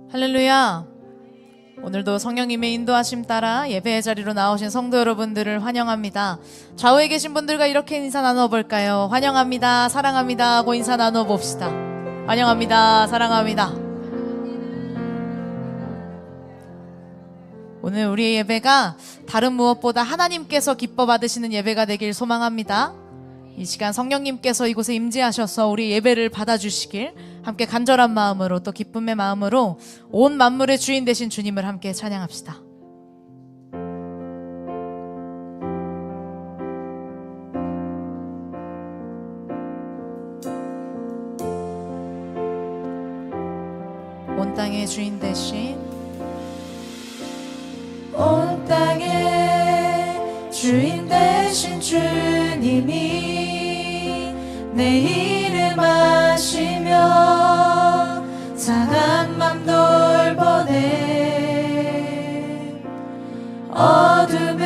할렐루야. 오늘도 성령님의 인도하심 따라 예배의 자리로 나오신 성도 여러분들을 환영합니다. 좌우에 계신 분들과 이렇게 인사 나눠볼까요? 환영합니다, 사랑합니다 하고 인사 나눠봅시다. 환영합니다, 사랑합니다. 오늘 우리의 예배가 다른 무엇보다 하나님께서 기뻐 받으시는 예배가 되길 소망합니다. 이 시간 성령님께서 이곳에 임재하셔서 우리 예배를 받아주시길 함께 간절한 마음으로 또 기쁨의 마음으로 온 만물의 주인 되신 주님을 함께 찬양합시다. 온 땅의 주인 되신 온 땅의 주인 되신 주님이 내 이름 아시며 상한 맘 돌보네. 어둠은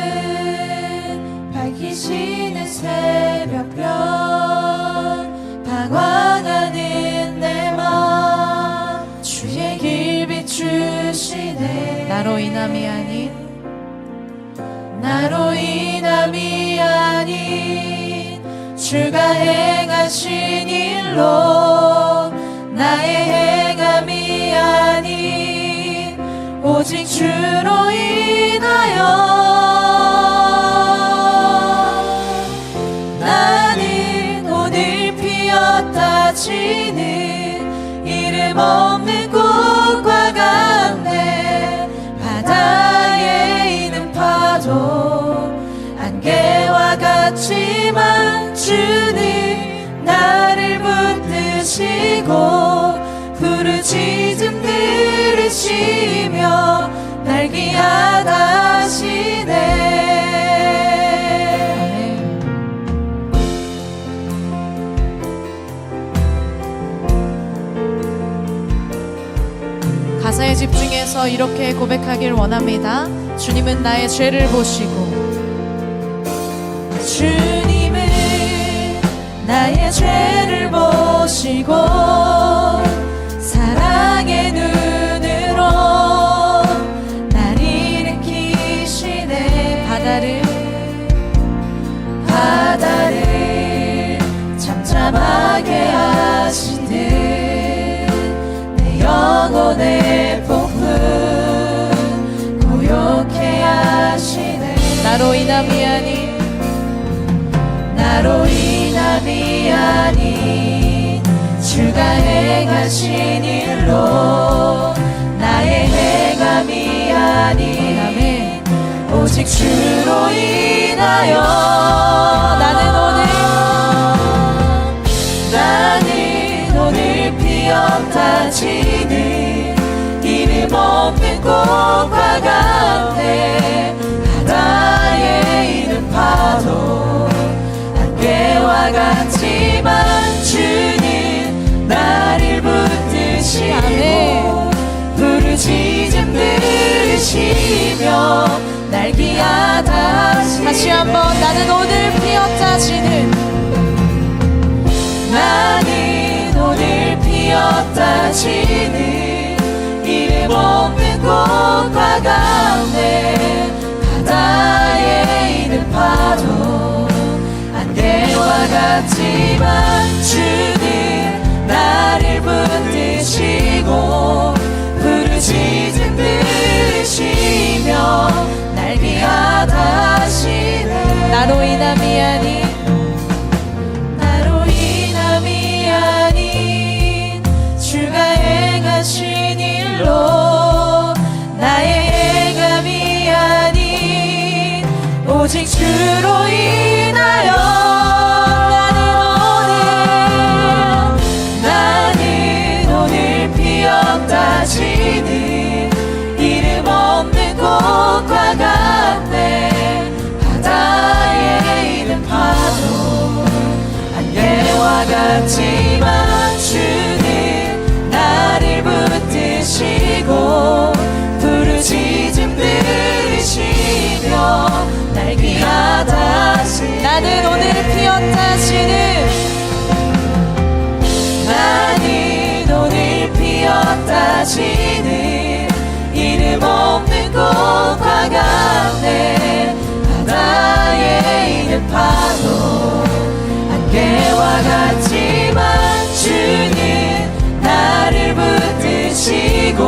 밝히시는 새벽별 방황하는 내 맘 주의 길 비추시네. 나로 인함이 아닌 나로 인함이 아닌 주가 행하신 일로 나의 행함이 아닌 오직 주로 인하여 나는 오늘 피었다 지는 이름 없는 꽃과 같네. 바다에 있는 파도 안개와 같지만 주는 나를 붙드시고 부르짖음 들으시며 날 귀하다시네. 가사에 집중해서 이렇게 고백하길 원합니다. 주님은 나의 죄를 보시고 주님은 나의 죄를 보시고 사랑의 눈으로 날 일으키시네. 바다를 잠잠하게 하시듯 내 영혼의 폭풍 고요케 하시네. 나로 인함이 아닌 나로 인함이 아닌 주가 행하신 일로 나의 행함이 아닌 오직 주로 인하여 나는 오늘 피었다 지는 이름 없는 꽃과 같네. 바다에 있는 파도 안개와 같지만 주는 나를 붙드시고 부르짖음 들으시며 날 귀하다시네. 다시 한번 나는 오늘 피었다 지는 나는 오늘 피었다 지는 이름 없는 꽃과 같네. 바다에 있는 파도 안개와 같지만 주는 나를 붙드시고 부르짖음 들으시며 날 귀하다시네. 나로 인함이 아닌 나로 인함이 아닌 주가 행하신 일로 나의 행함이 아닌 오직 주로 인하여 나는 오늘 피었다 지는 이름 없는 꽃과 같네. 바다에 있는 파도 안개와 같지만 주는 나를 붙드시고 부르짖음 들으시며 날 귀하다시네. 나는 오늘 피었다 지는 나는 오늘 피었다 지는 파도 안개와 같지만 주는 나를 붙드시고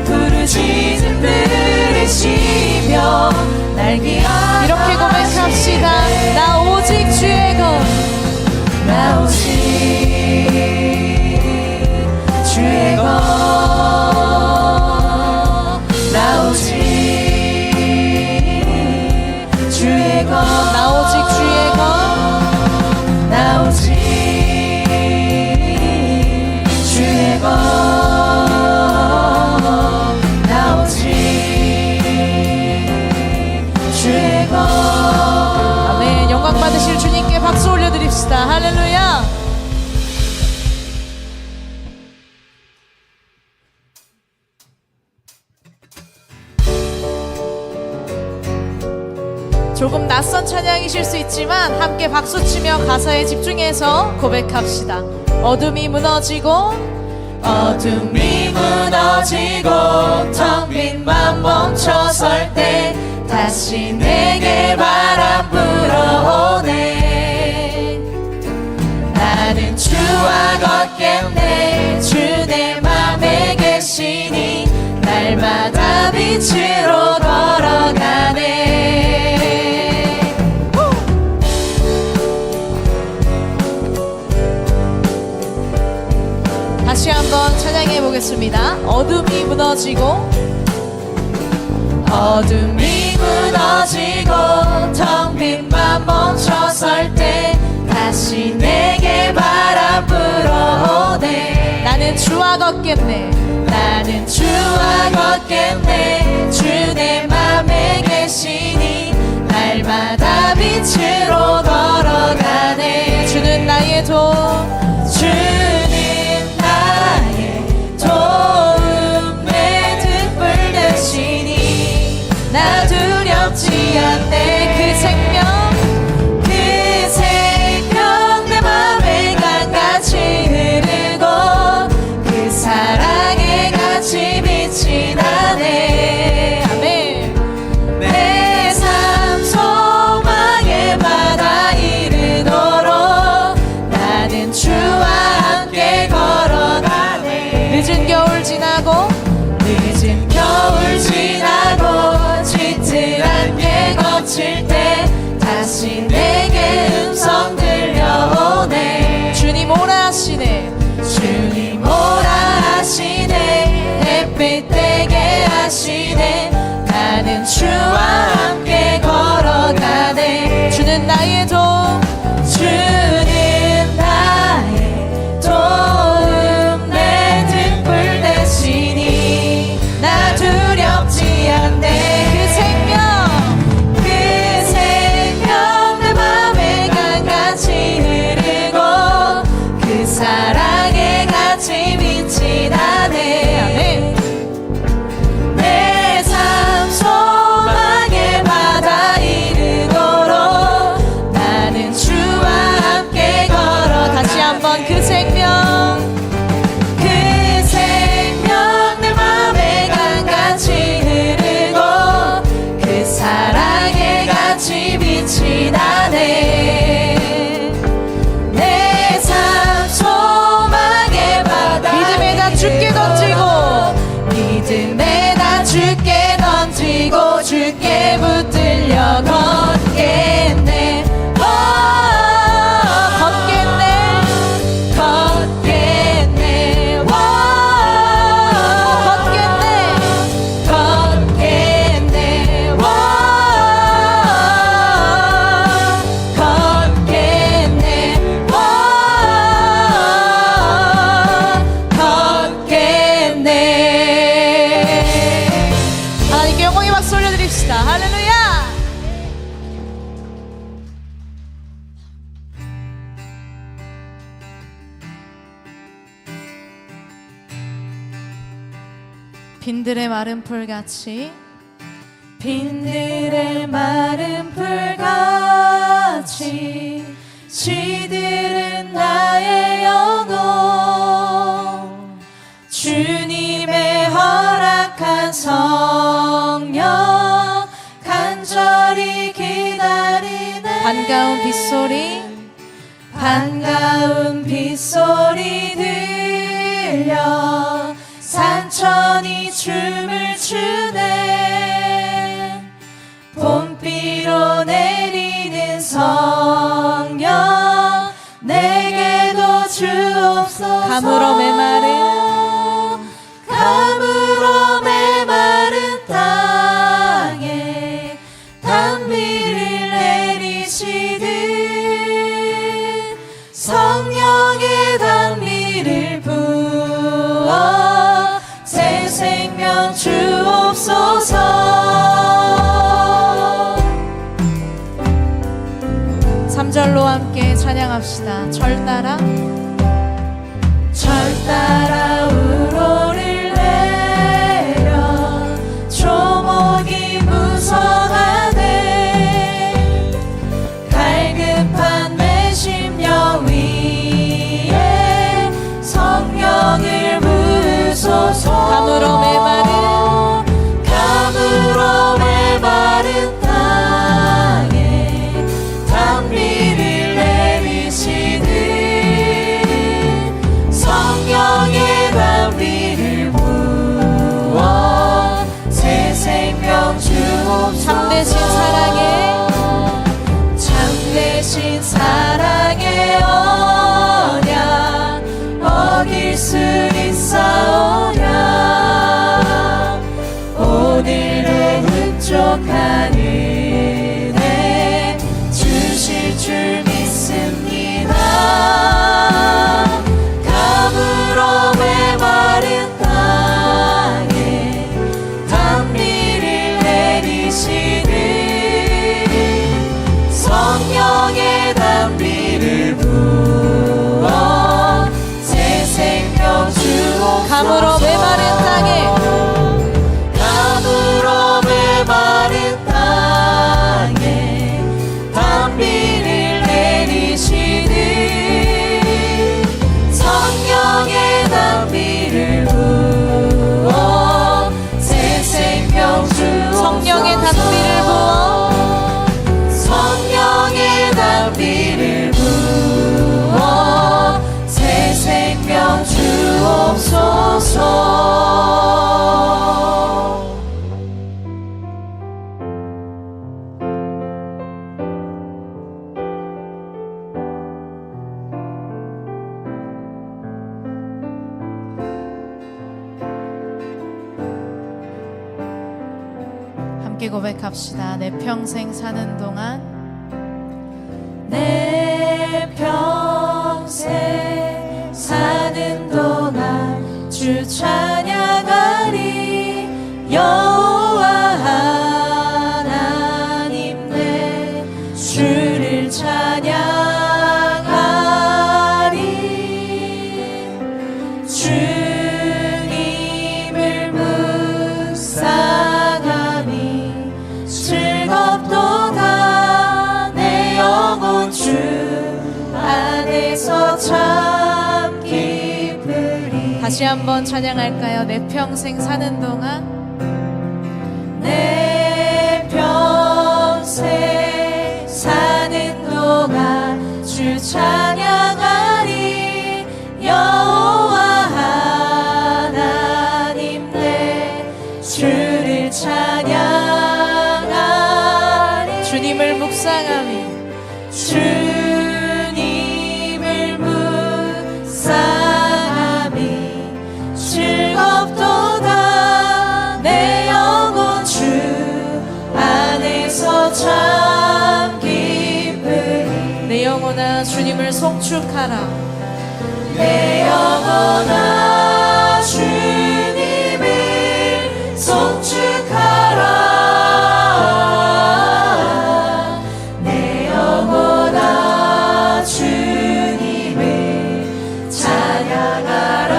부르짖음 들으시며 날개하다 이렇게 고백합시다. 나 오직 주의 것, 나 오직 주의 것 나 오직 주의 것 나 오직 주의 것, 나 오직 주의 것 나 오직 주의 것 아멘. 영광 받으실 주님께 박수 올려드립시다. 할렐루야. 조금 낯선 찬양이실 수 있지만 함께 박수치며 가사에 집중해서 고백합시다. 어둠이 무너지고 어둠이 무너지고 텅 빈 맘 멈춰설 때 다시 내게 바람 불어오네 나는 주와 걷겠네 주 내 맘에 계시니 날마다 빛으로 걸어가네 다시 한번 찬양해 보겠습니다. 어둠이 무너지고 어둠이 무너지고 텅 빈 맘 멈춰설 때 다시 내게 바람 불어오네 나는 주와 걷겠네. 나는 주와 걷겠네 주 내 맘에 계시니 날마다 빛으로 걸어가네 주는 나의 도움, 주는 나의 도움 내 등불 되시니 나 두렵지 않네 그 생명 그 생명 내 맘에 강같이 흐르고 그 사랑에 같이 빛이 나네 아멘. 내 삶 소망의 바다 이르도록 나는 주와 함께 걸어가네 늦은 겨울 지나고 늦은 겨울 지나고 짙은 안개 거칠 때 다시 내게 음성 들려오네 주님 오라 하시네. 주님 오라 하시네 햇빛 되게 하시네 나는 주와 함께 걸어가네 주는 나의 도움, 주는 나의 도움 내 등불 되시니 나 두렵지 않네 그 생명 그 생명 내 맘에 강같이 흐르고 그 사랑에 같이 빛이 나네 아멘. 내 삶 소망의 바다 이르도록 나는 주와 함께 걸어 다시 한번 그 생명 그 생명 내 맘에 강같이 흐르고 그 사랑에 같이 빛이 나네 내 삶 소망의 바다 믿음에다 주께 던지고 믿음에다 주께 던지고 주께 붙들려 걷겠네 걷겠네. 걷겠네 걷겠네. 걷겠네 걷겠네 걷겠네 하나님께 영광의 박수 올려드립시다. 할렐루야. 빈들의 마른 풀같이 빈들의 마른 풀같이 시들은 나의 영혼 주님의 허락한 성령 간절히 기다리네 반가운 빗소리 반가운 빗소리 들려 산천이 춤을 추네. 봄비로 내리는 성령 내게도 주옵소서. 가물어 메마른 땅에 단비를 내리시듯 성령의 단비를 부어 새 생명 주옵소서. 3절로 함께 찬양합시다. 절 따라 우로를 내려 조목이 무성하네. 갈급한 매심령 위에 성령을 부으소서. 가물어 메마른 땅에 단비를 내리시듯 성령의 단비를 부어 새 생명 주옵소서. 참되신 사랑의 언약 어길 수 있사오냐. 오늘의 흡족한 은혜 주실 줄 믿습니다. 가물어 메마른 땅에 단비를 내리시듯 성령의 단비를 부어 새 생명 주옵소서. 가물어 메마른 땅에 단비를 내리시듯 성령의 단비를 부어 새 생명 주옵소서. 성령의 단비를 부어 성령의 단비를 부어 새 생명 주옵소서. 함께 고백합시다. 내 평생 사는 동안 내 평생 사는 동안 주 찬양하리. 여호와 하나님 내 주를 찬양하리. 주님을 묵상함이 즐겁도다. 내 영혼 주 안에서 참 기쁘리. 다시 한번 찬양할까요? 내 평생 사는 동안 내 평생 사는 동안 주 찬양하리. 여호와 하나님 내 주를 찬양하리. 주님을 묵상함이 주님을 묵상함이 즐겁도다. 내 영혼 주 안에서 참 기쁘리. 내 영혼아 주님을 송축하라. 내 영혼아 주님을 송축하라. 내 영혼아 주님을 찬양하라.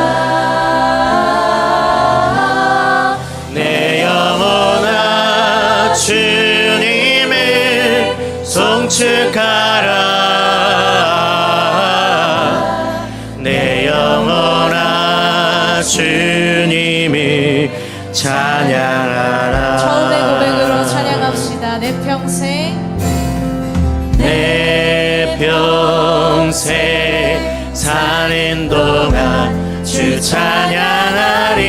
내 영혼아 주님을 송축하라. 내 영혼아 주님을 찬양하라. 처음의 고백으로 찬양합시다. 내 평생 내 평생 사는 동안 주 찬양하리.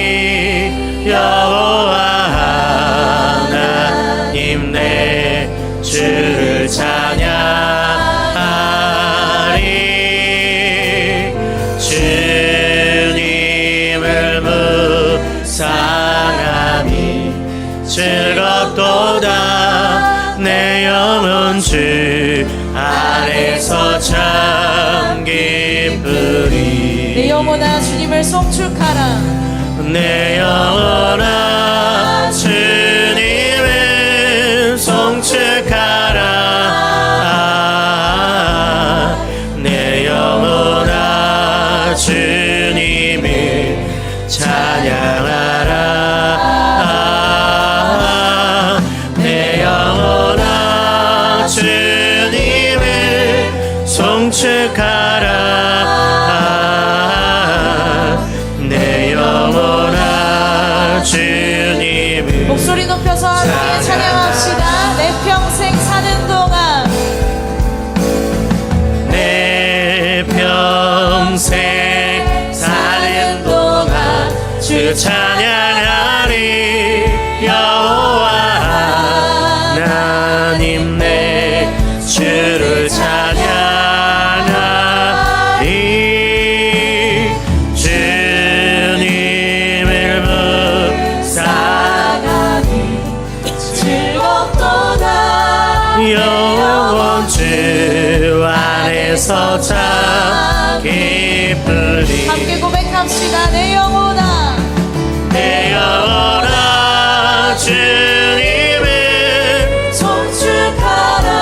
여호와 하나님 내 주를 찬양하리. 주님을 묵상함이 즐겁도다. 내 영혼 주 안에서 참 기쁘리. 내 영혼아 주님을 송축하라. 내 영혼아 주님을 송축하라. 내 영혼아 주님을 찬양하라. 내 영혼아 주님을 송축하라. 내 영혼아 주님을. 목소리 높여서 함께 찬양합시다. 내 평생 사는 동안 내 평생 사는 동안 주 찬양하리. 여호와 하나님 내 주를 찬양하리. 주님을 묵상하니 즐겁도다. 영원 주 안에서 참 기쁘리. 함께 고백합시다. 내 영혼아 내 영혼아 주님을 송축하라.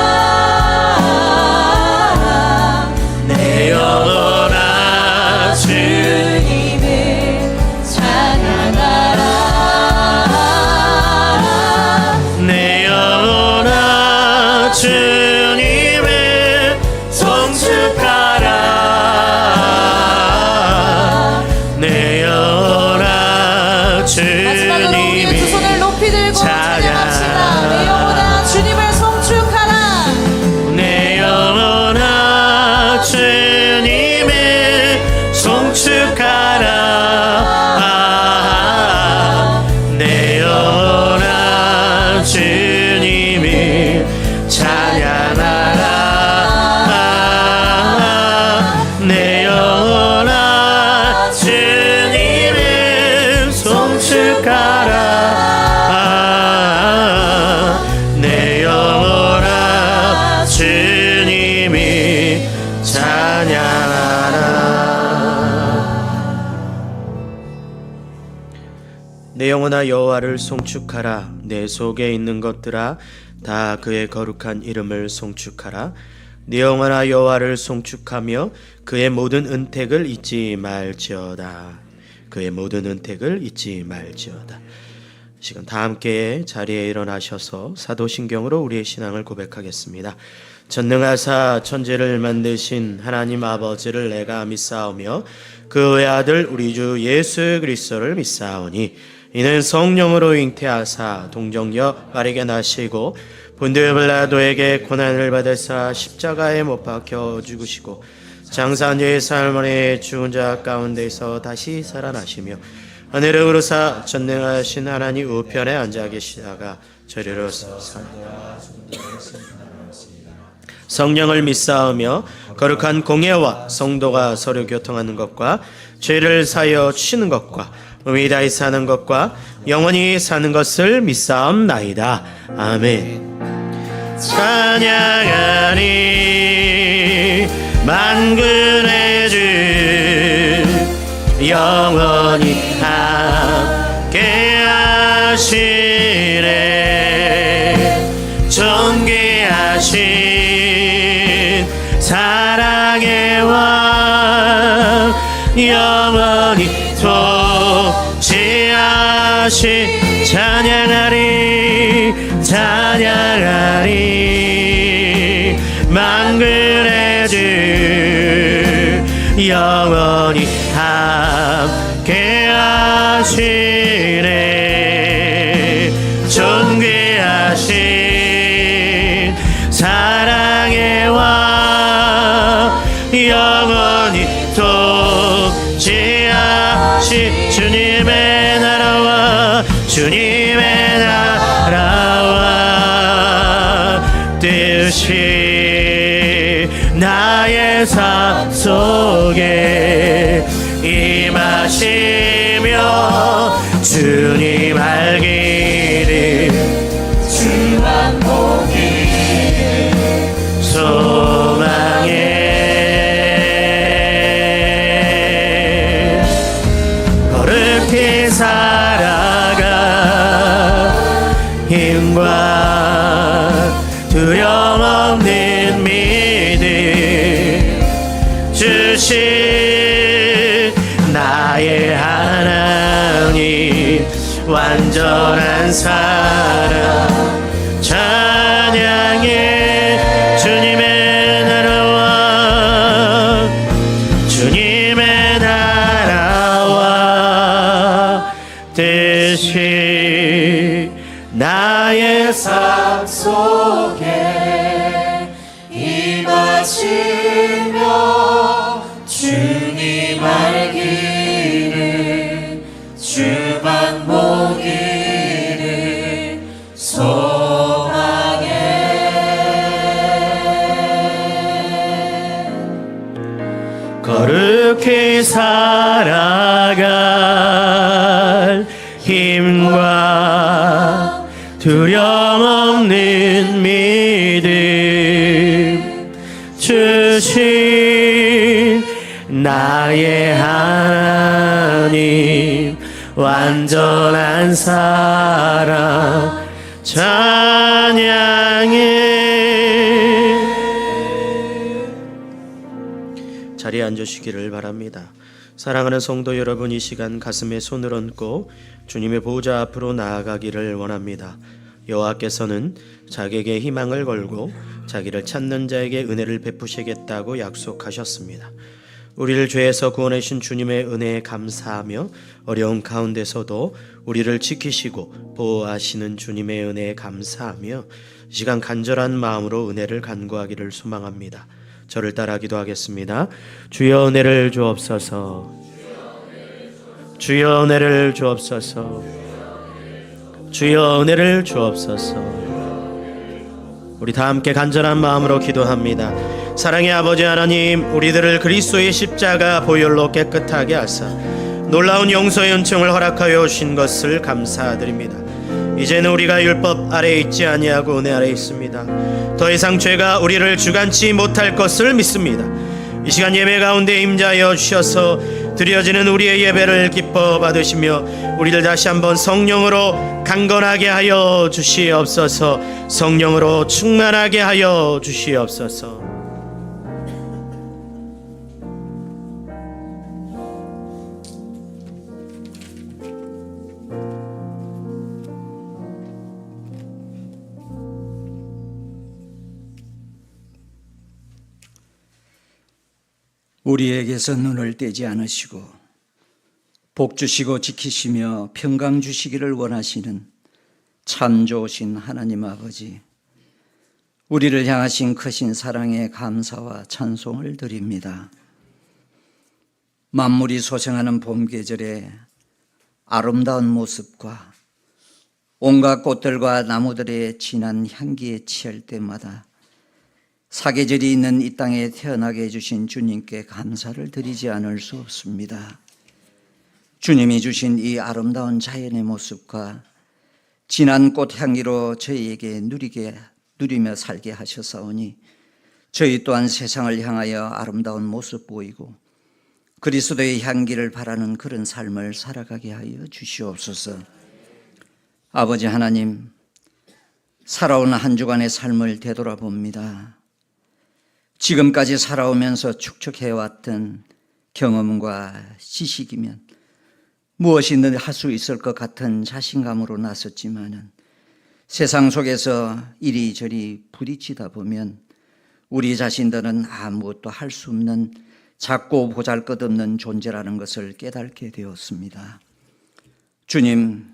내 영혼아 주님을 찬양하라. 내 영혼아 주님을 송축하라. 내 영혼아 마지막으로 우리의 두 주님을 손을 높이 들고 찬양합시다. 내 영혼아 주님을 송축하라. 내 영혼아 주님을 송축하라. 내 영혼아 주님을 찬양하라. 내 영혼아 주님을 송축하라. 내 영혼아 주님이 찬양하라. 내 영혼아 여호와를 송축하라. 내 속에 있는 것들아 다 그의 거룩한 이름을 송축하라. 내 영혼아 여호와를 송축하며 그의 모든 은택을 잊지 말지어다. 그의 모든 은택을 잊지 말지어다. 지금 다 함께 자리에 일어나셔서 사도신경으로 우리의 신앙을 고백하겠습니다. 전능하사 천지를 만드신 하나님 아버지를 내가 믿사오며 그 외아들 우리 주 예수 그리스도를 믿사오니 이는 성령으로 잉태하사 동정녀 마리게 나시고 본디오 빌라도에게 고난을 받으사 십자가에 못 박혀 죽으시고 장사한 뒤에 사흘 만에 죽은 자 가운데서 다시 살아나시며 하늘에 오르사 전능하신 하나님 우편에 앉아 계시다가 저리로서 성령을 믿사오며 거룩한 공예와 성도가 서로 교통하는 것과 죄를 사하여 주시는 것과 의미 다히 사는 것과 영원히 사는 것을 믿사옵나이다. 아멘. 찬양하니 만군의 주 영원히 함께 하시네. 존귀하신 사랑의 왕 영원히 통치하신 찬양하리 찬양하리 만군의 주 영원히 함께 하시네. 존귀하신 사랑의 왕 주님의 나라와 뜻이 나의 삶 속에 임하시며 주님 알기를 주만 보기를 소망해 거룩히 살아가 힘과 두려움 없는 믿음 주신 나의 하나님 완전한 사랑 찬양해 주님의 나라와 주님의 나라와 뜻이 나의 삶 속에 임하시며 주님 알기를 주만 보기를 소망해 거룩히 살아갈 힘과 두려움 없는 믿음 주신 나의 하나님 완전한 사랑 찬양해 자리에 앉으시기를 바랍니다. 사랑하는 성도 여러분, 이 시간 가슴에 손을 얹고 주님의 보좌 앞으로 나아가기를 원합니다. 여호와께서는 자기에게 희망을 걸고 자기를 찾는 자에게 은혜를 베푸시겠다고 약속하셨습니다. 우리를 죄에서 구원해 주신 주님의 은혜에 감사하며 어려운 가운데서도 우리를 지키시고 보호하시는 주님의 은혜에 감사하며 이 시간 간절한 마음으로 은혜를 간구하기를 소망합니다. 저를 따라 기도하겠습니다. 주여 은혜를 주옵소서. 주여 은혜를 주옵소서. 주여 은혜를 주옵소서. 우리 다 함께 간절한 마음으로 기도합니다. 사랑의 아버지 하나님, 우리들을 그리스도의 십자가 보혈로 깨끗하게 하사 놀라운 용서의 은총을 허락하여 주신 것을 감사드립니다. 이제는 우리가 율법 아래에 있지 아니하고 은혜 아래에 있습니다. 더 이상 죄가 우리를 주관치 못할 것을 믿습니다. 이 시간 예배 가운데 임자하여 주셔서 드려지는 우리의 예배를 기뻐 받으시며 우리를 다시 한번 성령으로 강건하게 하여 주시옵소서. 성령으로 충만하게 하여 주시옵소서. 우리에게서 눈을 떼지 않으시고 복 주시고 지키시며 평강 주시기를 원하시는 참 좋으신 하나님 아버지, 우리를 향하신 크신 사랑에 감사와 찬송을 드립니다. 만물이 소생하는 봄 계절의 아름다운 모습과 온갖 꽃들과 나무들의 진한 향기에 취할 때마다 사계절이 있는 이 땅에 태어나게 해주신 주님께 감사를 드리지 않을 수 없습니다. 주님이 주신 이 아름다운 자연의 모습과 진한 꽃향기로 저희에게 누리며 살게 하셨사오니 저희 또한 세상을 향하여 아름다운 모습 보이고 그리스도의 향기를 바라는 그런 삶을 살아가게 하여 주시옵소서. 아버지 하나님, 살아온 한 주간의 삶을 되돌아봅니다. 지금까지 살아오면서 축적해왔던 경험과 지식이면 무엇이든 할 수 있을 것 같은 자신감으로 나섰지만은 세상 속에서 이리저리 부딪히다 보면 우리 자신들은 아무것도 할 수 없는 작고 보잘것없는 존재라는 것을 깨닫게 되었습니다. 주님,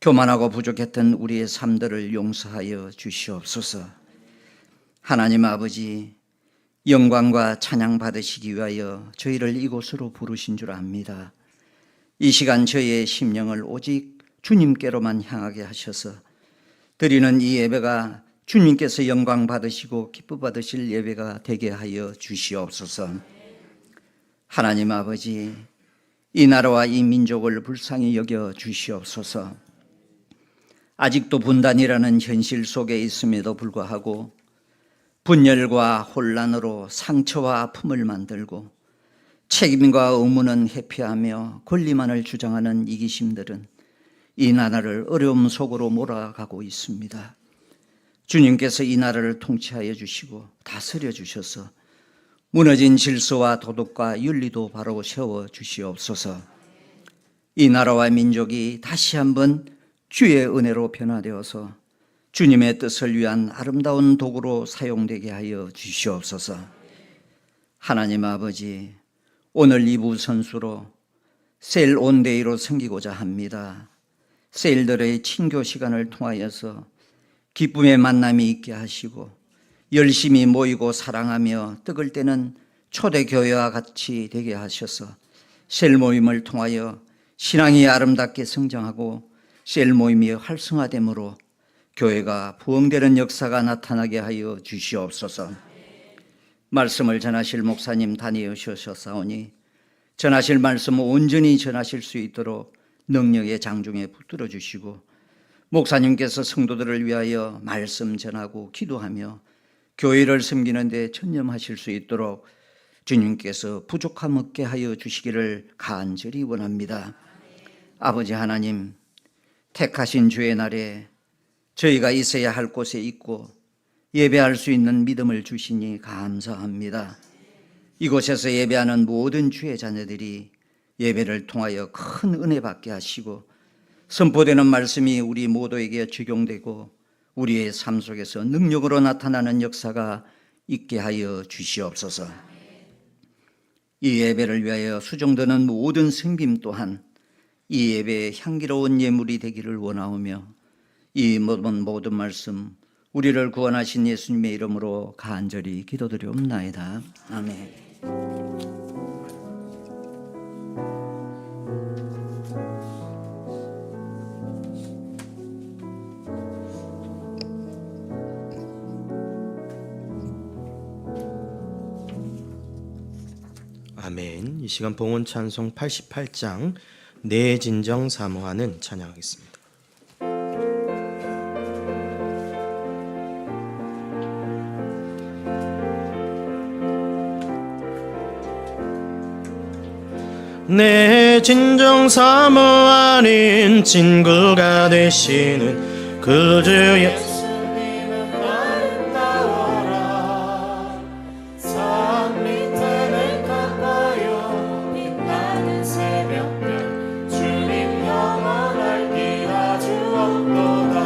교만하고 부족했던 우리의 삶들을 용서하여 주시옵소서. 하나님 아버지, 영광과 찬양 받으시기 위하여 저희를 이곳으로 부르신 줄 압니다. 이 시간 저희의 심령을 오직 주님께로만 향하게 하셔서 드리는 이 예배가 주님께서 영광 받으시고 기쁨 받으실 예배가 되게 하여 주시옵소서. 하나님 아버지, 이 나라와 이 민족을 불쌍히 여겨 주시옵소서. 아직도 분단이라는 현실 속에 있음에도 불구하고 분열과 혼란으로 상처와 아픔을 만들고 책임과 의무는 회피하며 권리만을 주장하는 이기심들은 이 나라를 어려움 속으로 몰아가고 있습니다. 주님께서 이 나라를 통치하여 주시고 다스려 주셔서 무너진 질서와 도덕과 윤리도 바로 세워 주시옵소서. 이 나라와 민족이 다시 한번 주의 은혜로 변화되어서 주님의 뜻을 위한 아름다운 도구로 사용되게 하여 주시옵소서. 하나님 아버지, 오늘 2부 선수로 셀 온데이로 섬기고자 합니다. 셀들의 친교 시간을 통하여서 기쁨의 만남이 있게 하시고 열심히 모이고 사랑하며 떡을 떼는 초대교회와 같이 되게 하셔서 셀 모임을 통하여 신앙이 아름답게 성장하고 셀 모임이 활성화됨으로 교회가 부흥되는 역사가 나타나게 하여 주시옵소서. 말씀을 전하실 목사님 다니어 주셨사오니 전하실 말씀을 온전히 전하실 수 있도록 능력의 장중에 붙들어 주시고 목사님께서 성도들을 위하여 말씀 전하고 기도하며 교회를 섬기는 데 전념하실 수 있도록 주님께서 부족함 없게 하여 주시기를 간절히 원합니다. 아버지 하나님, 택하신 주의 날에 저희가 있어야 할 곳에 있고 예배할 수 있는 믿음을 주시니 감사합니다. 이곳에서 예배하는 모든 주의 자녀들이 예배를 통하여 큰 은혜 받게 하시고 선포되는 말씀이 우리 모두에게 적용되고 우리의 삶 속에서 능력으로 나타나는 역사가 있게 하여 주시옵소서. 이 예배를 위하여 수정되는 모든 섬김 또한 이 예배의 향기로운 예물이 되기를 원하오며 이 모든 말씀 우리를 구원하신 예수님의 이름으로 간절히 기도드리옵나이다. 아멘. 아멘. 이 시간 봉헌 찬송 88장 내 진정 사모하는 찬양하겠습니다. 내 진정 사모하는 친구가 되시는 그 주 예수님은 아름다워라. 산 밑에 가까요 빛나는 새벽별 주님 영원할 기가 주옵도다.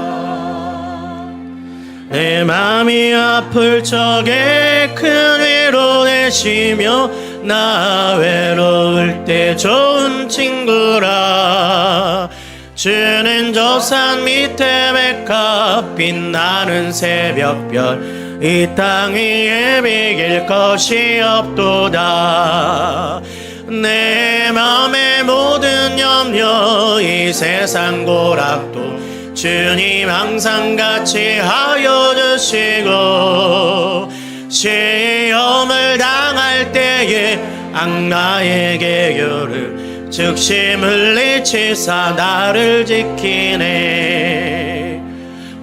내 맘이 아플 적에 큰 위로 되시며 나 외로울 때 좋은 친구라. 주는 저 산 밑에 백합 빛나는 새벽별 이 땅 위에 비길 것이 없도다. 내 맘의 모든 염려 이 세상 고락도 주님 항상 같이 하여 주시고 시험을 당할 때에 악마의 계교를 즉시 물리치사 나를 지키네.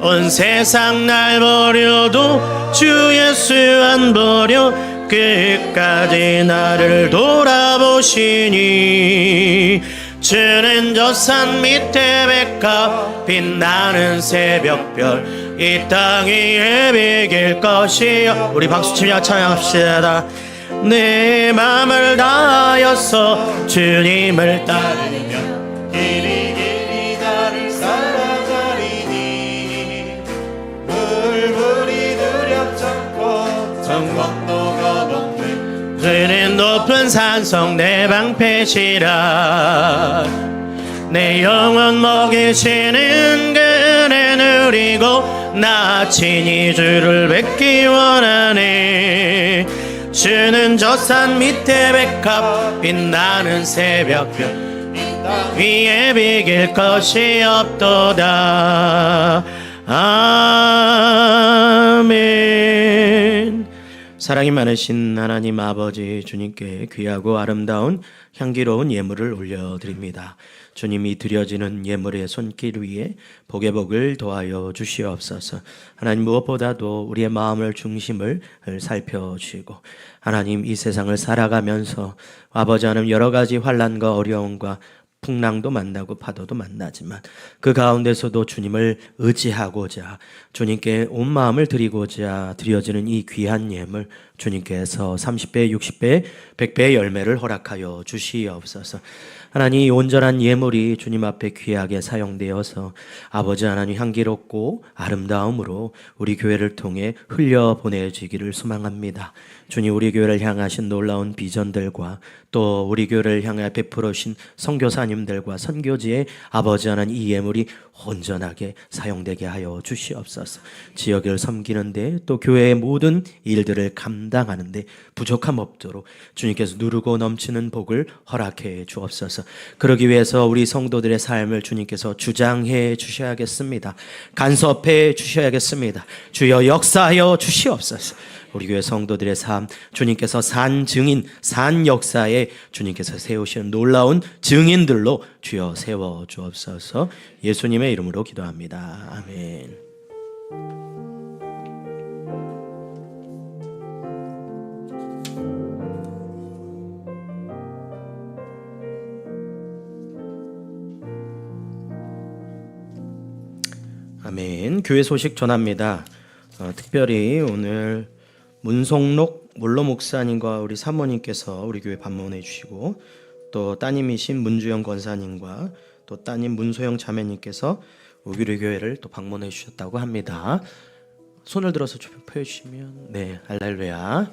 온 세상 날 버려도 주 예수 안 버려 끝까지 나를 돌아보시니 주는 저 산 밑에 백합 빛나는 새벽별 이 땅 위에 비길 것이요. 우리 박수치며 찬양합시다. 내 맘을 다하여서 주님을 따르며 길이 길이 나를 따라가리니 물물이 두렵잖고 정 건너가 bonde 주는 높은 산성 내 방패시라. 내 영혼 먹이시는 그네 누리고 나 친히 주를 뵙기 원하네. 주는 저 산 밑에 백합 빛나는 새벽별 위에 비길 것이 없도다. 아멘. 사랑이 많으신 하나님 아버지 주님께 귀하고 아름다운 향기로운 예물을 올려드립니다. 주님이 드려지는 예물의 손길 위에 복의 복을 더하여 주시옵소서. 하나님 무엇보다도 우리의 마음을 중심을 살펴주시고 하나님 이 세상을 살아가면서 아버지 하나님 여러 가지 환난과 어려움과 풍랑도 만나고 파도도 만나지만 그 가운데서도 주님을 의지하고자 주님께 온 마음을 드리고자 드려지는 이 귀한 예물 주님께서 30배, 60배, 100배의 열매를 허락하여 주시옵소서. 하나님 이 온전한 예물이 주님 앞에 귀하게 사용되어서 아버지 하나님 향기롭고 아름다움으로 우리 교회를 통해 흘려보내지기를 소망합니다. 주님 우리 교회를 향하신 놀라운 비전들과 또 우리 교회를 향해 베풀어 주신 선교사님들과 선교지의 아버지 하나님 이 예물이 온전하게 사용되게 하여 주시옵소서. 지역을 섬기는데 또 교회의 모든 일들을 감당하는데 부족함 없도록 주님께서 누르고 넘치는 복을 허락해 주옵소서. 그러기 위해서 우리 성도들의 삶을 주님께서 주장해 주셔야겠습니다. 간섭해 주셔야겠습니다. 주여 역사하여 주시옵소서. 우리 교회 성도들의 삶 주님께서 산 증인, 산 역사에 주님께서 세우시는 놀라운 증인들로 주여 세워 주옵소서. 예수님의 이름으로 기도합니다. 아멘. 아멘. 교회 소식 전합니다. 특별히 오늘 문송록 몰로 목사님과 우리 사모님께서 우리 교회 방문해 주시고 또 따님이신 문주영 권사님과 또 따님 문소영 자매님께서 우리 교회를 또 방문해 주셨다고 합니다. 손을 들어서 좀 펴주시면 네 할렐루야.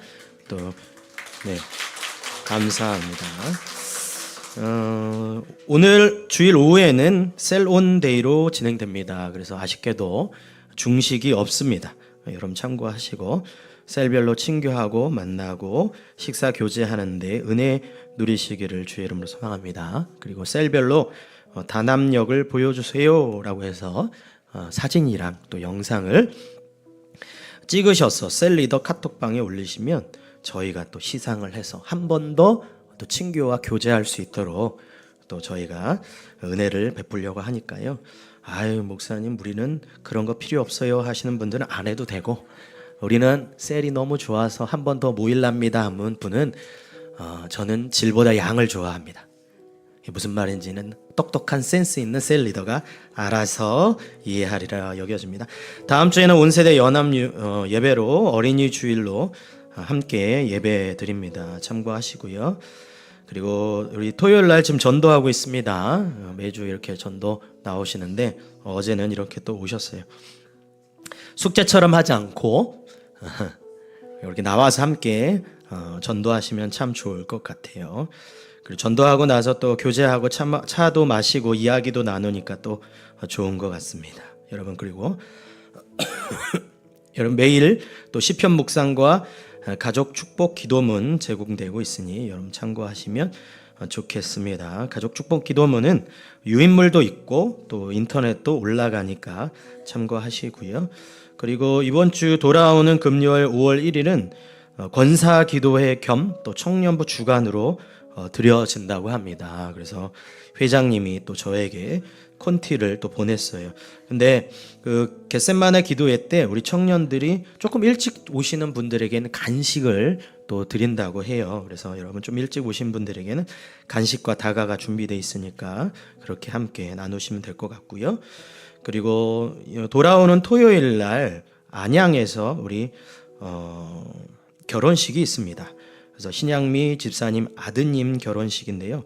또 네 감사합니다. 오늘 주일 오후에는 셀온데이로 진행됩니다. 그래서 아쉽게도 중식이 없습니다. 여러분 참고하시고 셀별로 친교하고 만나고 식사 교제하는데 은혜 누리시기를 주의 이름으로 소망합니다. 그리고 셀별로 단합력을 보여주세요 라고 해서 사진이랑 또 영상을 찍으셔서 셀 리더 카톡방에 올리시면 저희가 또 시상을 해서 한 번 더 또 친교와 교제할 수 있도록 또 저희가 은혜를 베풀려고 하니까요. 아유 목사님 우리는 그런 거 필요 없어요 하시는 분들은 안 해도 되고 우리는 셀이 너무 좋아서 한 번 더 모일랍니다 하는 분은 저는 질보다 양을 좋아합니다. 이게 무슨 말인지는 똑똑한 센스 있는 셀 리더가 알아서 이해하리라 여겨집니다. 다음 주에는 온세대 연합 예배로 어린이 주일로 함께 예배 드립니다. 참고하시고요. 그리고 우리 토요일 날 지금 전도하고 있습니다. 매주 이렇게 전도 나오시는데 어제는 이렇게 또 오셨어요. 숙제처럼 하지 않고 이렇게 나와서 함께 전도하시면 참 좋을 것 같아요. 그리고 전도하고 나서 또 교제하고 차도 마시고 이야기도 나누니까 또 좋은 것 같습니다. 여러분 그리고 여러분 매일 또 시편 묵상과 가족 축복 기도문 제공되고 있으니 여러분 참고하시면 좋겠습니다. 가족 축복 기도문은 유인물도 있고 또 인터넷도 올라가니까 참고하시고요. 그리고 이번 주 돌아오는 금요일 5월 1일은 권사 기도회 겸 또 청년부 주간으로 드려진다고 합니다. 그래서 회장님이 또 저에게 콘티를 또 보냈어요. 근데 그 겟셋마네 기도회 때 우리 청년들이 조금 일찍 오시는 분들에게는 간식을 또 드린다고 해요. 그래서 여러분 좀 일찍 오신 분들에게는 간식과 다가가 준비되어 있으니까 그렇게 함께 나누시면 될 것 같고요. 그리고 돌아오는 토요일 날 안양에서 우리 결혼식이 있습니다. 그래서 신양미 집사님 아드님 결혼식인데요.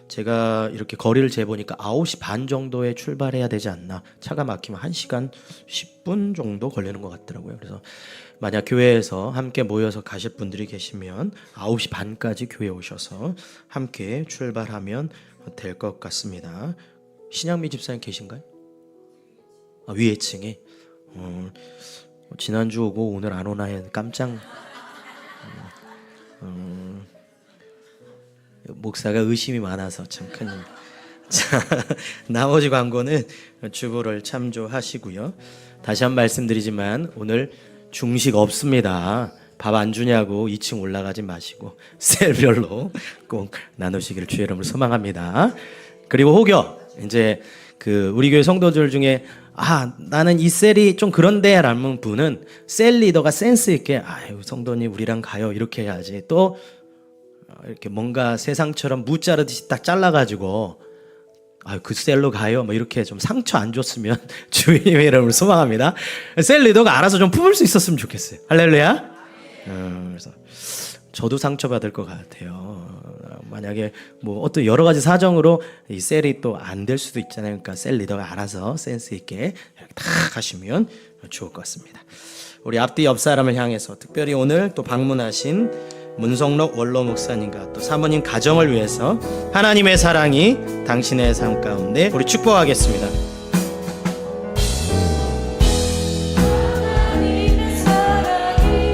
제가 이렇게 거리를 재보니까 9시 반 정도에 출발해야 되지 않나. 차가 막히면 1시간 10분 정도 걸리는 것 같더라고요. 그래서 만약 교회에서 함께 모여서 가실 분들이 계시면 9시 반까지 교회 오셔서 함께 출발하면 될 것 같습니다. 신양미 집사님 계신가요? 위에 층에 지난주 오고 오늘 안 오나 해 깜짝 목사가 의심이 많아서 참 큰일. 자, 나머지 광고는 주보를 참조하시고요. 다시 한 번 말씀드리지만 오늘 중식 없습니다. 밥 안 주냐고 2층 올라가지 마시고 셀별로 꼭 나누시기를 주의 이름으로 소망합니다. 그리고 혹여 이제 우리 교회 성도들 중에 나는 이 셀이 좀 그런데 라는 분은 셀 리더가 센스 있게 아유 성도님 우리랑 가요 이렇게 해야지. 또 이렇게 뭔가 세상처럼 무 자르듯이 딱 잘라가지고 그 셀로 가요 뭐 이렇게 좀 상처 안 줬으면 주님의 이름으로 소망합니다. 셀 리더가 알아서 좀 품을 수 있었으면 좋겠어요. 할렐루야. 그래서 저도 상처받을 것 같아요. 만약에 뭐 어떤 여러 가지 사정으로 이 셀이 또 안 될 수도 있잖아요. 그러니까 셀 리더가 알아서 센스 있게 이렇게 딱 하시면 좋을 것 같습니다. 우리 앞뒤 옆 사람을 향해서 특별히 오늘 또 방문하신 문성록 원로 목사님과 또 사모님 가정을 위해서 하나님의 사랑이 당신의 삶 가운데 우리 축복하겠습니다. 하나님의 사랑이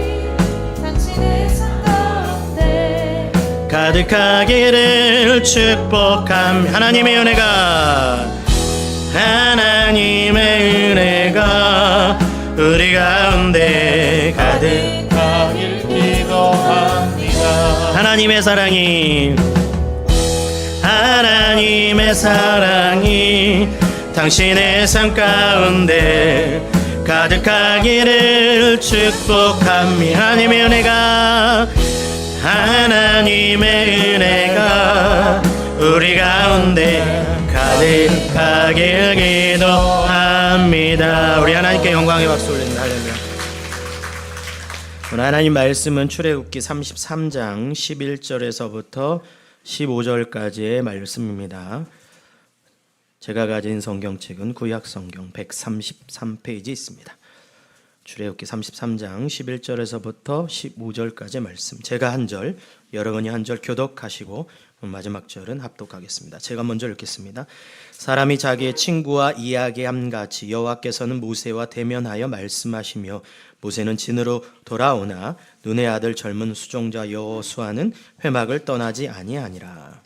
당신의 삶 가운데 가득하기를 축복함. 하나님의 은혜가 우리 가운데 가득하길 기도합니다. 하나님의 사랑이 당신의 삶 가운데 가득하기를 축복합니다. 하나님의 은혜가 우리 가운데 가득하길 기도합니다. 우리 하나님께 영광의 박수 올립니다. 할렐루야. 오늘 하나님 말씀은 출애굽기 33장 11절에서부터 15절까지의 말씀입니다. 제가 가진 성경책은 구약성경 133페이지 있습니다. 출애굽기 33장 11절에서부터 15절까지의 말씀, 제가 한 절, 여러분이 한 절 교독하시고 마지막 절은 합독하겠습니다. 제가 먼저 읽겠습니다. 사람이 자기의 친구와 이야기함 같이 여호와께서는 모세와 대면하여 말씀하시며 모세는 진으로 돌아오나 눈의 아들 젊은 수종자 여호수아는 회막을 떠나지 아니하니라.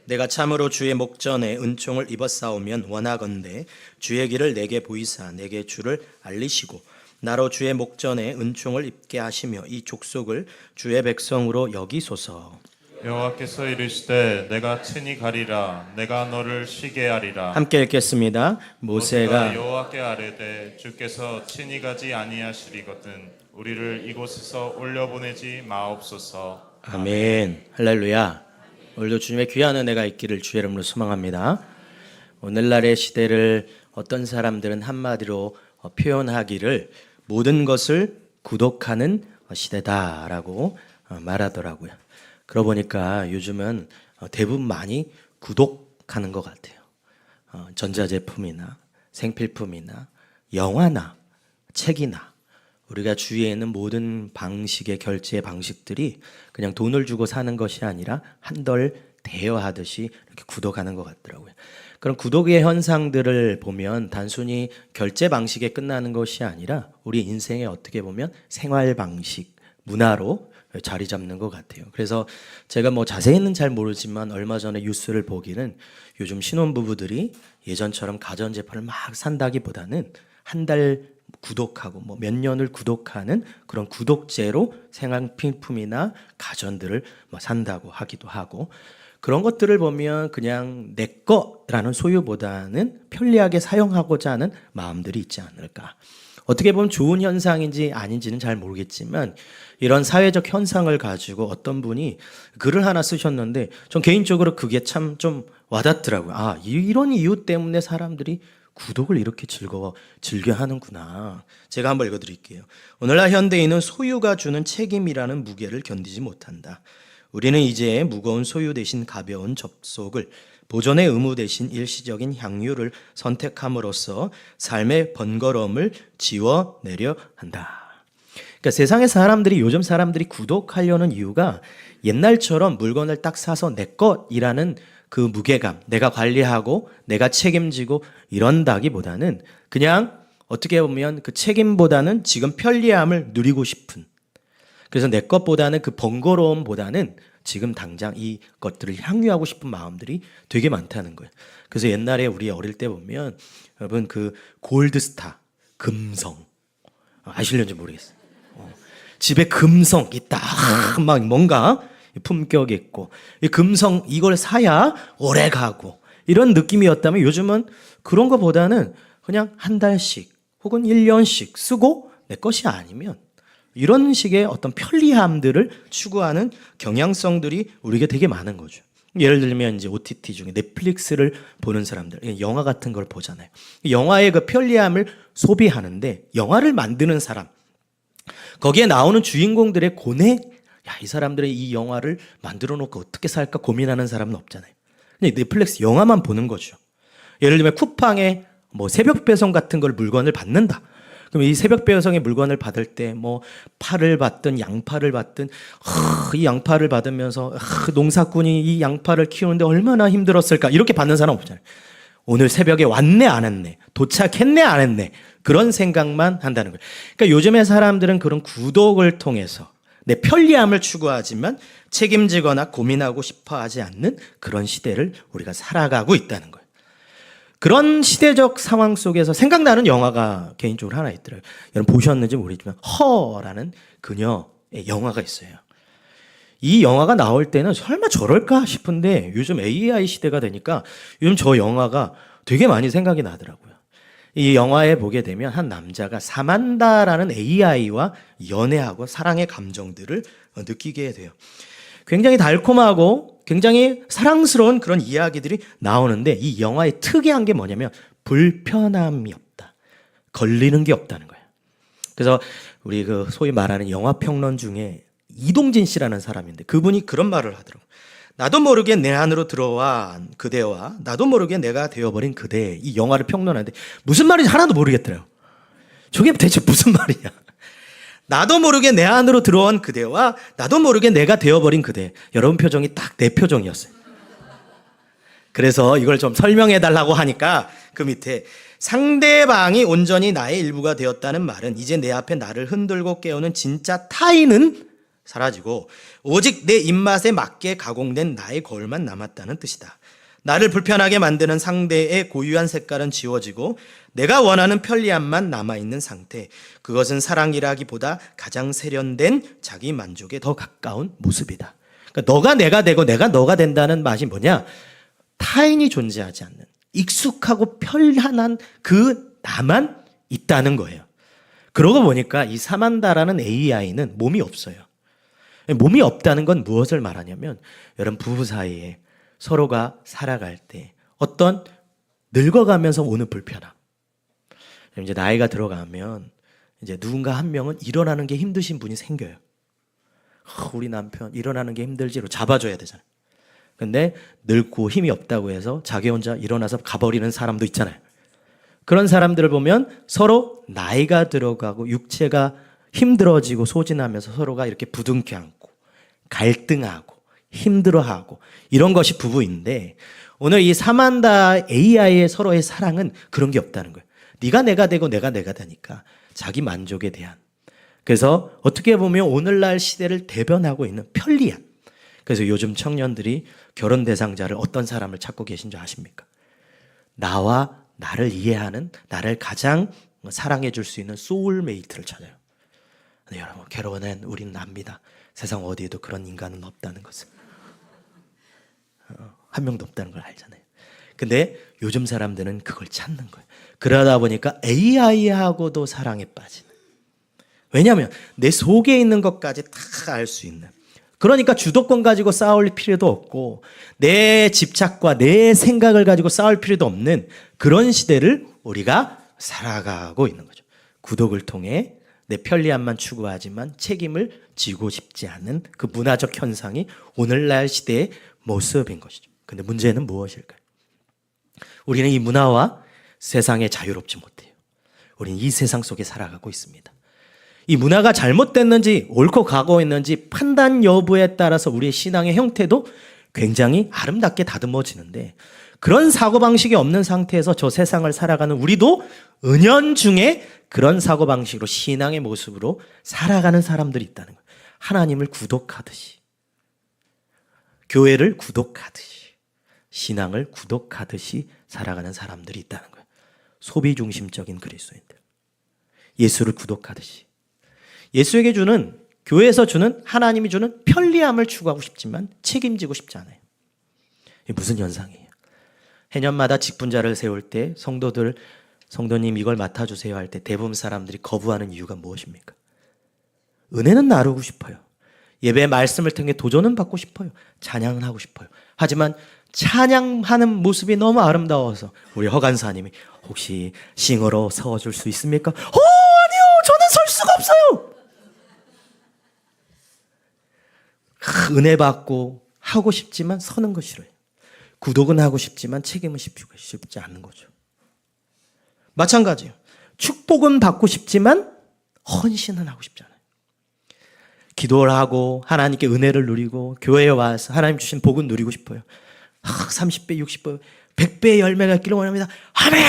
내가 참으로 주의 목전에 은총을 입었사오면 원하건대 주의 길을 내게 보이사 내게 주를 알리시고 나로 주의 목전에 은총을 입게 하시며 이 족속을 주의 백성으로 여기소서. 여호와께서 이르시되 내가 친히 가리라 내가 너를 쉬게 하리라. 함께 읽겠습니다. 모세가 여호와께 아뢰되 주께서 친히 가지 아니하시리거든 우리를 이곳에서 올려보내지 마옵소서. 아멘. 할렐루야. 오늘도 주님의 귀한 은혜가 있기를 주의 이름으로 소망합니다. 오늘날의 시대를 어떤 사람들은 한마디로 표현하기를 모든 것을 구독하는 시대다라고 말하더라고요. 그러고 보니까 요즘은 대부분 많이 구독하는 것 같아요. 전자제품이나 생필품이나 영화나 책이나 우리가 주위에 있는 모든 방식의 결제 방식들이 그냥 돈을 주고 사는 것이 아니라 한덜 대여하듯이 이렇게 구독하는 것 같더라고요. 그런 구독의 현상들을 보면 단순히 결제 방식에 끝나는 것이 아니라 우리 인생에 어떻게 보면 생활 방식, 문화로 자리 잡는 것 같아요. 그래서 제가 뭐 자세히는 잘 모르지만 얼마 전에 뉴스를 보기는 요즘 신혼부부들이 예전처럼 가전제품을 막 산다기보다는 한 달 구독하고 뭐 몇 년을 구독하는 그런 구독제로 생활필품이나 가전들을 뭐 산다고 하기도 하고, 그런 것들을 보면 그냥 내 거라는 소유보다는 편리하게 사용하고자 하는 마음들이 있지 않을까. 어떻게 보면 좋은 현상인지 아닌지는 잘 모르겠지만 이런 사회적 현상을 가지고 어떤 분이 글을 하나 쓰셨는데 전 개인적으로 그게 참 좀 와닿더라고요. 아, 이런 이유 때문에 사람들이 구독을 이렇게 즐겨 하는구나. 제가 한번 읽어드릴게요. 오늘날 현대인은 소유가 주는 책임이라는 무게를 견디지 못한다. 우리는 이제 무거운 소유 대신 가벼운 접속을, 보존의 의무 대신 일시적인 향유를 선택함으로써 삶의 번거로움을 지워내려 한다. 그러니까 세상의 사람들이 요즘 사람들이 구독하려는 이유가 옛날처럼 물건을 딱 사서 내 것이라는 그 무게감, 내가 관리하고 내가 책임지고 이런다기보다는 그냥 어떻게 보면 그 책임보다는 지금 편리함을 누리고 싶은, 그래서 내 것보다는 그 번거로움보다는 지금 당장 이 것들을 향유하고 싶은 마음들이 되게 많다는 거예요. 그래서 옛날에 우리 어릴 때 보면 여러분 그 골드스타, 금성 아실는지 모르겠어요. 집에 금성 있다. 막 뭔가 품격 있고 이 금성 이걸 사야 오래 가고 이런 느낌이었다면 요즘은 그런 것보다는 그냥 한 달씩 혹은 1년씩 쓰고 내 것이 아니면 이런 식의 어떤 편리함들을 추구하는 경향성들이 우리에게 되게 많은 거죠. 예를 들면 이제 OTT 중에 넷플릭스를 보는 사람들, 영화 같은 걸 보잖아요. 영화의 그 편리함을 소비하는데 영화를 만드는 사람, 거기에 나오는 주인공들의 고뇌, 이 사람들의 이 영화를 만들어 놓고 어떻게 살까 고민하는 사람은 없잖아요. 그냥 넷플릭스 영화만 보는 거죠. 예를 들면 쿠팡에 뭐 새벽 배송 같은 걸 물건을 받는다. 그럼 이 새벽 배송의 물건을 받을 때 뭐 파를 받든 양파를 받든 이 양파를 받으면서 농사꾼이 이 양파를 키우는데 얼마나 힘들었을까 이렇게 받는 사람 없잖아요. 오늘 새벽에 왔네 안 했네, 도착했네 안 했네, 그런 생각만 한다는 거예요. 그러니까 요즘의 사람들은 그런 구독을 통해서 내 편리함을 추구하지만 책임지거나 고민하고 싶어 하지 않는 그런 시대를 우리가 살아가고 있다는 거예요. 그런 시대적 상황 속에서 생각나는 영화가 개인적으로 하나 있더라고요. 여러분 보셨는지 모르겠지만 허라는 그녀의 영화가 있어요. 이 영화가 나올 때는 설마 저럴까 싶은데 요즘 AI 시대가 되니까 요즘 저 영화가 되게 많이 생각이 나더라고요. 이 영화에 보게 되면 한 남자가 사만다라는 AI와 연애하고 사랑의 감정들을 느끼게 돼요. 굉장히 달콤하고 굉장히 사랑스러운 그런 이야기들이 나오는데 이 영화의 특이한 게 뭐냐면 불편함이 없다. 걸리는 게 없다는 거예요. 그래서 우리 그 소위 말하는 영화 평론 중에 이동진 씨라는 사람인데 그분이 그런 말을 하더라고요. 나도 모르게 내 안으로 들어와 그대와 나도 모르게 내가 되어버린 그대, 이 영화를 평론하는데 무슨 말인지 하나도 모르겠더라고요. 저게 대체 무슨 말이냐. 나도 모르게 내 안으로 들어온 그대와 나도 모르게 내가 되어버린 그대. 여러분 표정이 딱 내 표정이었어요. 그래서 이걸 좀 설명해 달라고 하니까 그 밑에 상대방이 온전히 나의 일부가 되었다는 말은 이제 내 앞에 나를 흔들고 깨우는 진짜 타인은 사라지고 오직 내 입맛에 맞게 가공된 나의 거울만 남았다는 뜻이다. 나를 불편하게 만드는 상대의 고유한 색깔은 지워지고 내가 원하는 편리함만 남아있는 상태. 그것은 사랑이라기보다 가장 세련된 자기 만족에 더 가까운 모습이다. 그러니까 너가 내가 되고 내가 너가 된다는 맛이 뭐냐? 타인이 존재하지 않는 익숙하고 편안한 그 나만 있다는 거예요. 그러고 보니까 이 사만다라는 AI는 몸이 없어요. 몸이 없다는 건 무엇을 말하냐면 여러분 부부 사이에 서로가 살아갈 때 어떤 늙어가면서 오는 불편함. 이제 나이가 들어가면 이제 누군가 한 명은 일어나는 게 힘드신 분이 생겨요. 우리 남편 일어나는 게 힘들지로 잡아줘야 되잖아요. 근데 늙고 힘이 없다고 해서 자기 혼자 일어나서 가버리는 사람도 있잖아요. 그런 사람들을 보면 서로 나이가 들어가고 육체가 힘들어지고 소진하면서 서로가 이렇게 부둥켜 안고 갈등하고 힘들어하고 이런 것이 부부인데 오늘 이 사만다 AI의 서로의 사랑은 그런 게 없다는 거예요. 네가 내가 되고 내가 내가 되니까 자기 만족에 대한. 그래서 어떻게 보면 오늘날 시대를 대변하고 있는 편리함. 그래서 요즘 청년들이 결혼 대상자를 어떤 사람을 찾고 계신 줄 아십니까? 나와 나를 이해하는, 나를 가장 사랑해 줄 수 있는 소울메이트를 찾아요. 네, 여러분 결혼은 우리는 압니다. 세상 어디에도 그런 인간은 없다는 것을. 한 명도 없다는 걸 알잖아요. 근데 요즘 사람들은 그걸 찾는 거예요. 그러다 보니까 AI하고도 사랑에 빠지는. 왜냐하면 내 속에 있는 것까지 다 알 수 있는. 그러니까 주도권 가지고 싸울 필요도 없고 내 집착과 내 생각을 가지고 싸울 필요도 없는 그런 시대를 우리가 살아가고 있는 거죠. 구독을 통해 내 편리함만 추구하지만 책임을 지고 싶지 않은 그 문화적 현상이 오늘날 시대의 모습인 것이죠. 근데 문제는 무엇일까요? 우리는 이 문화와 세상에 자유롭지 못해요. 우리는 이 세상 속에 살아가고 있습니다. 이 문화가 잘못됐는지 옳고 가고 있는지 판단 여부에 따라서 우리의 신앙의 형태도 굉장히 아름답게 다듬어지는데, 그런 사고방식이 없는 상태에서 저 세상을 살아가는 우리도 은연중에 그런 사고방식으로 신앙의 모습으로 살아가는 사람들이 있다는 거예요. 하나님을 구독하듯이, 교회를 구독하듯이, 신앙을 구독하듯이 살아가는 사람들이 있다는 거예요. 소비 중심적인 그리스도인들, 예수를 구독하듯이. 예수에게 주는, 교회에서 주는, 하나님이 주는 편리함을 추구하고 싶지만 책임지고 싶지 않아요. 이게 무슨 현상이에요? 해년마다 직분자를 세울 때 성도님 이걸 맡아주세요 할 때 대부분 사람들이 거부하는 이유가 무엇입니까? 은혜는 나누고 싶어요. 예배의 말씀을 통해 도전은 받고 싶어요. 찬양은 하고 싶어요. 하지만 찬양하는 모습이 너무 아름다워서 우리 허간사님이 혹시 싱어로 서줄 수 있습니까? 아니요, 저는 설 수가 없어요. 은혜 받고 하고 싶지만 서는 거 싫어요. 구독은 하고 싶지만 책임은 쉽지 않는 거죠. 마찬가지예요. 축복은 받고 싶지만 헌신은 하고 싶지 않아요. 기도를 하고 하나님께 은혜를 누리고 교회에 와서 하나님 주신 복은 누리고 싶어요. 30배, 60배, 100배의 열매가 있기를 원합니다. 아멘!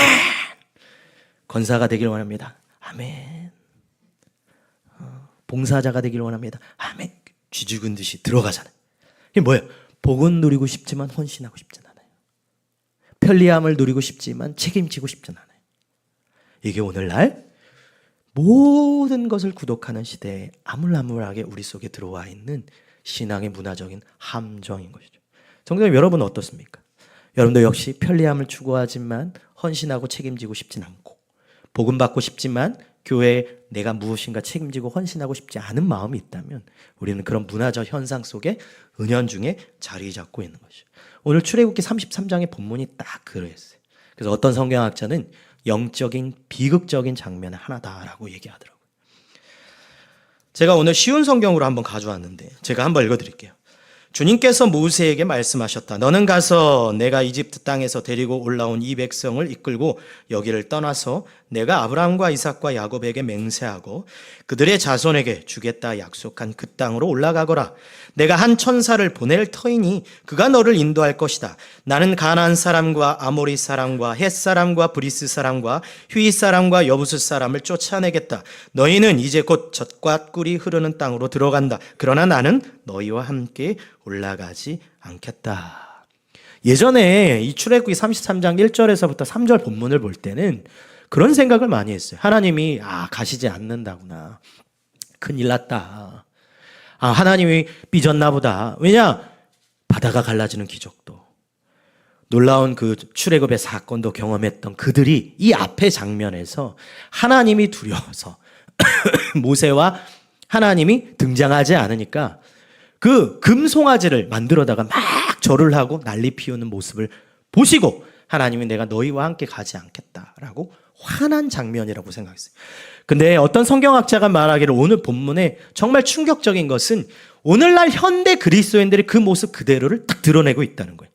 권사가 되기를 원합니다. 아멘. 봉사자가 되기를 원합니다. 아멘. 쥐 죽은 듯이 들어가잖아요. 이게 뭐예요? 복은 누리고 싶지만 헌신하고 싶진 않아요. 편리함을 누리고 싶지만 책임지고 싶진 않아요. 이게 오늘날 모든 것을 구독하는 시대에 아물아물하게 우리 속에 들어와 있는 신앙의 문화적인 함정인 것이죠. 성도님, 여러분은 어떻습니까? 여러분도 역시 편리함을 추구하지만 헌신하고 책임지고 싶진 않고, 복음 받고 싶지만 교회에 내가 무엇인가 책임지고 헌신하고 싶지 않은 마음이 있다면 우리는 그런 문화적 현상 속에 은연중에 자리 잡고 있는 것이죠. 오늘 출애굽기 33장의 본문이 딱 그랬어요. 그래서 어떤 성경학자는 영적인 비극적인 장면의 하나다라고 얘기하더라고요. 제가 오늘 쉬운 성경으로 한번 가져왔는데 제가 한번 읽어드릴게요. 주님께서 모세에게 말씀하셨다. 너는 가서 내가 이집트 땅에서 데리고 올라온 이 백성을 이끌고 여기를 떠나서 내가 아브라함과 이삭과 야곱에게 맹세하고 그들의 자손에게 주겠다 약속한 그 땅으로 올라가거라. 내가 한 천사를 보낼 터이니 그가 너를 인도할 것이다. 나는 가나안 사람과 아모리 사람과 헷 사람과 브리스 사람과 휘 사람과 여부스 사람을 쫓아내겠다. 너희는 이제 곧 젖과 꿀이 흐르는 땅으로 들어간다. 그러나 나는 너희와 함께 올라가지 않겠다. 예전에 이 출애굽기 33장 1절에서부터 3절 본문을 볼 때는 그런 생각을 많이 했어요. 하나님이 가시지 않는다구나. 큰일 났다. 하나님이 삐졌나 보다. 왜냐? 바다가 갈라지는 기적도, 놀라운 그 출애굽의 사건도 경험했던 그들이 이 앞의 장면에서 하나님이 두려워서 모세와 하나님이 등장하지 않으니까 그 금송아지를 만들어다가 막 절을 하고 난리 피우는 모습을 보시고 하나님이 내가 너희와 함께 가지 않겠다라고 화난 장면이라고 생각했어요. 근데 어떤 성경학자가 말하기를 오늘 본문에 정말 충격적인 것은 오늘날 현대 그리스도인들의 그 모습 그대로를 딱 드러내고 있다는 거예요.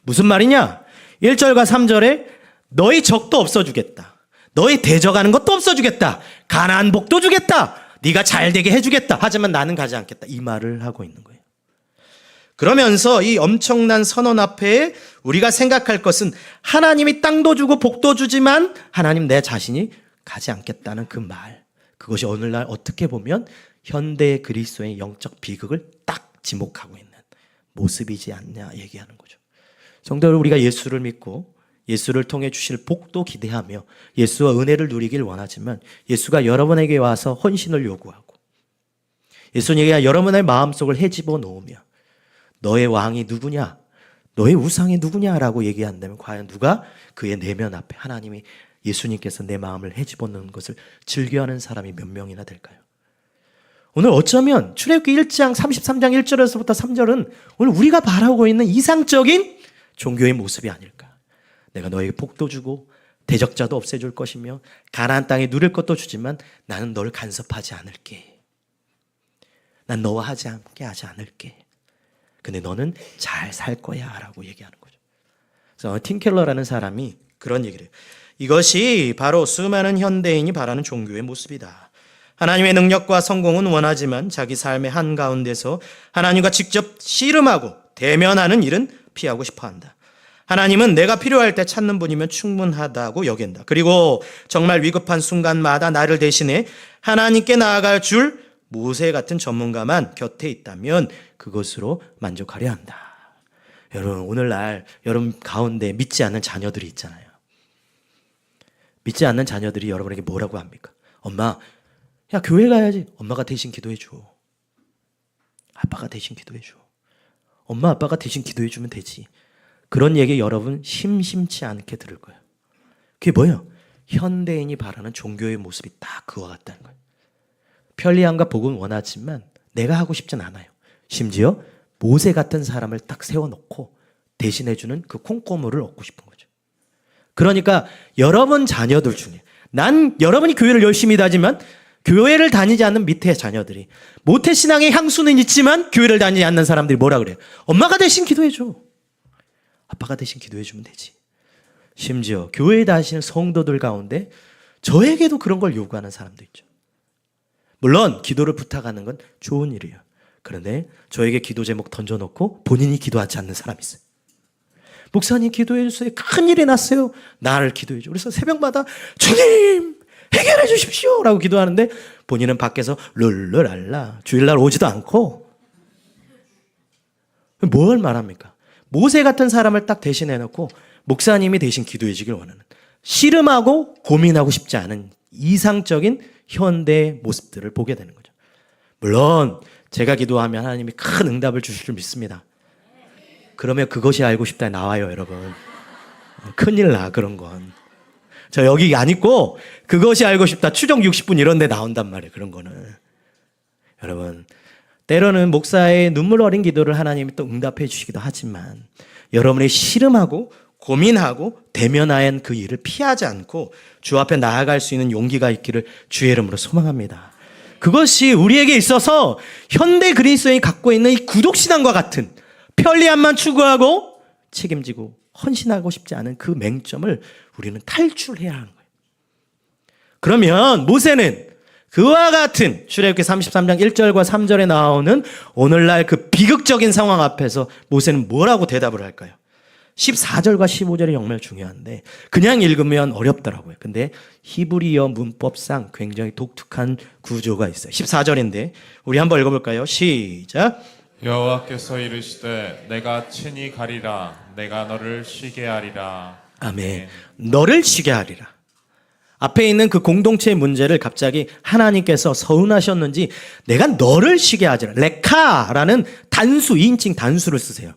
무슨 말이냐? 1절과 3절에 너희 적도 없어주겠다. 너희 대적하는 것도 없어주겠다. 가나안 복도 주겠다. 네가 잘되게 해주겠다. 하지만 나는 가지 않겠다. 이 말을 하고 있는 거예요. 그러면서 이 엄청난 선언 앞에 우리가 생각할 것은 하나님이 땅도 주고 복도 주지만 하나님 내 자신이 가지 않겠다는 그 말. 그것이 오늘날 어떻게 보면 현대 그리스도의 영적 비극을 딱 지목하고 있는 모습이지 않냐 얘기하는 거죠. 성도들, 우리가 예수를 믿고 예수를 통해 주실 복도 기대하며 예수와 은혜를 누리길 원하지만 예수가 여러분에게 와서 헌신을 요구하고 예수님이 여러분의 마음속을 헤집어 놓으며 너의 왕이 누구냐? 너의 우상이 누구냐라고 얘기한다면 과연 누가 그의 내면 앞에 하나님이 예수님께서 내 마음을 헤집어 놓는 것을 즐겨하는 사람이 몇 명이나 될까요? 오늘 어쩌면 출애굽기 1장 33장 1절에서부터 3절은 오늘 우리가 바라고 있는 이상적인 종교의 모습이 아닐까. 내가 너에게 복도 주고 대적자도 없애줄 것이며 가나안 땅에 누릴 것도 주지만 나는 너를 간섭하지 않을게. 난 너와 함께 하지 않을게. 근데 너는 잘 살 거야 라고 얘기하는 거죠. 그래서 팀 켈러라는 사람이 그런 얘기를 해요. 이것이 바로 수많은 현대인이 바라는 종교의 모습이다. 하나님의 능력과 성공은 원하지만 자기 삶의 한가운데서 하나님과 직접 씨름하고 대면하는 일은 피하고 싶어 한다. 하나님은 내가 필요할 때 찾는 분이면 충분하다고 여긴다. 그리고 정말 위급한 순간마다 나를 대신해 하나님께 나아갈 줄 모세 같은 전문가만 곁에 있다면 그것으로 만족하려 한다. 여러분, 오늘날 여러분 가운데 믿지 않는 자녀들이 있잖아요. 믿지 않는 자녀들이 여러분에게 뭐라고 합니까? 엄마, 야, 교회 가야지. 엄마가 대신 기도해 줘. 아빠가 대신 기도해 줘. 엄마, 아빠가 대신 기도해 주면 되지. 그런 얘기 여러분 심심치 않게 들을 거예요. 그게 뭐예요? 현대인이 바라는 종교의 모습이 딱 그와 같다는 거예요. 편리함과 복은 원하지만 내가 하고 싶진 않아요. 심지어 모세 같은 사람을 딱 세워놓고 대신해주는 그 콩고물을 얻고 싶은 거죠. 그러니까 여러분 자녀들 중에 여러분이 교회를 열심히 다니지만 교회를 다니지 않는 밑에 자녀들이 모태신앙의 향수는 있지만 교회를 다니지 않는 사람들이 뭐라 그래요? 엄마가 대신 기도해줘. 아빠가 대신 기도해주면 되지. 심지어 교회에 다니시는 성도들 가운데 저에게도 그런 걸 요구하는 사람도 있죠. 물론 기도를 부탁하는 건 좋은 일이에요. 그런데 저에게 기도 제목 던져놓고 본인이 기도하지 않는 사람이 있어요. 목사님 기도해 주세요. 큰일이 났어요. 나를 기도해 줘. 그래서 새벽마다 주님 해결해 주십시오 라고 기도하는데 본인은 밖에서 룰루랄라 주일날 오지도 않고 뭘 말합니까? 모세 같은 사람을 딱 대신해놓고 목사님이 대신 기도해 주길 원하는, 씨름하고 고민하고 싶지 않은 이상적인 현대의 모습들을 보게 되는 거죠. 물론 제가 기도하면 하나님이 큰 응답을 주실 줄 믿습니다. 그러면 그것이 알고 싶다에 나와요, 여러분. 큰일 나, 그런 건. 저 여기 안 있고 그것이 알고 싶다 추정 60분 이런 데 나온단 말이에요, 그런 거는. 여러분, 때로는 목사의 눈물 어린 기도를 하나님이 또 응답해 주시기도 하지만 여러분이 씨름하고 고민하고 대면하는 그 일을 피하지 않고 주 앞에 나아갈 수 있는 용기가 있기를 주의 이름으로 소망합니다. 그것이 우리에게 있어서 현대 그리스도인이 갖고 있는 이 구독신앙과 같은 편리함만 추구하고 책임지고 헌신하고 싶지 않은 그 맹점을 우리는 탈출해야 하는 거예요. 그러면 모세는 그와 같은 출애굽기 33장 1절과 3절에 나오는 오늘날 그 비극적인 상황 앞에서 모세는 뭐라고 대답을 할까요? 14절과 15절이 정말 중요한데 그냥 읽으면 어렵더라고요. 근데 히브리어 문법상 굉장히 독특한 구조가 있어요. 14절인데 우리 한번 읽어볼까요? 시작. 여호와께서 이르시되 내가 친히 가리라 내가 너를 쉬게 하리라. 아멘. 너를 쉬게 하리라. 앞에 있는 그 공동체의 문제를 갑자기 하나님께서 서운하셨는지 내가 너를 쉬게 하리라. 레카라는 단수, 2인칭 단수를 쓰세요.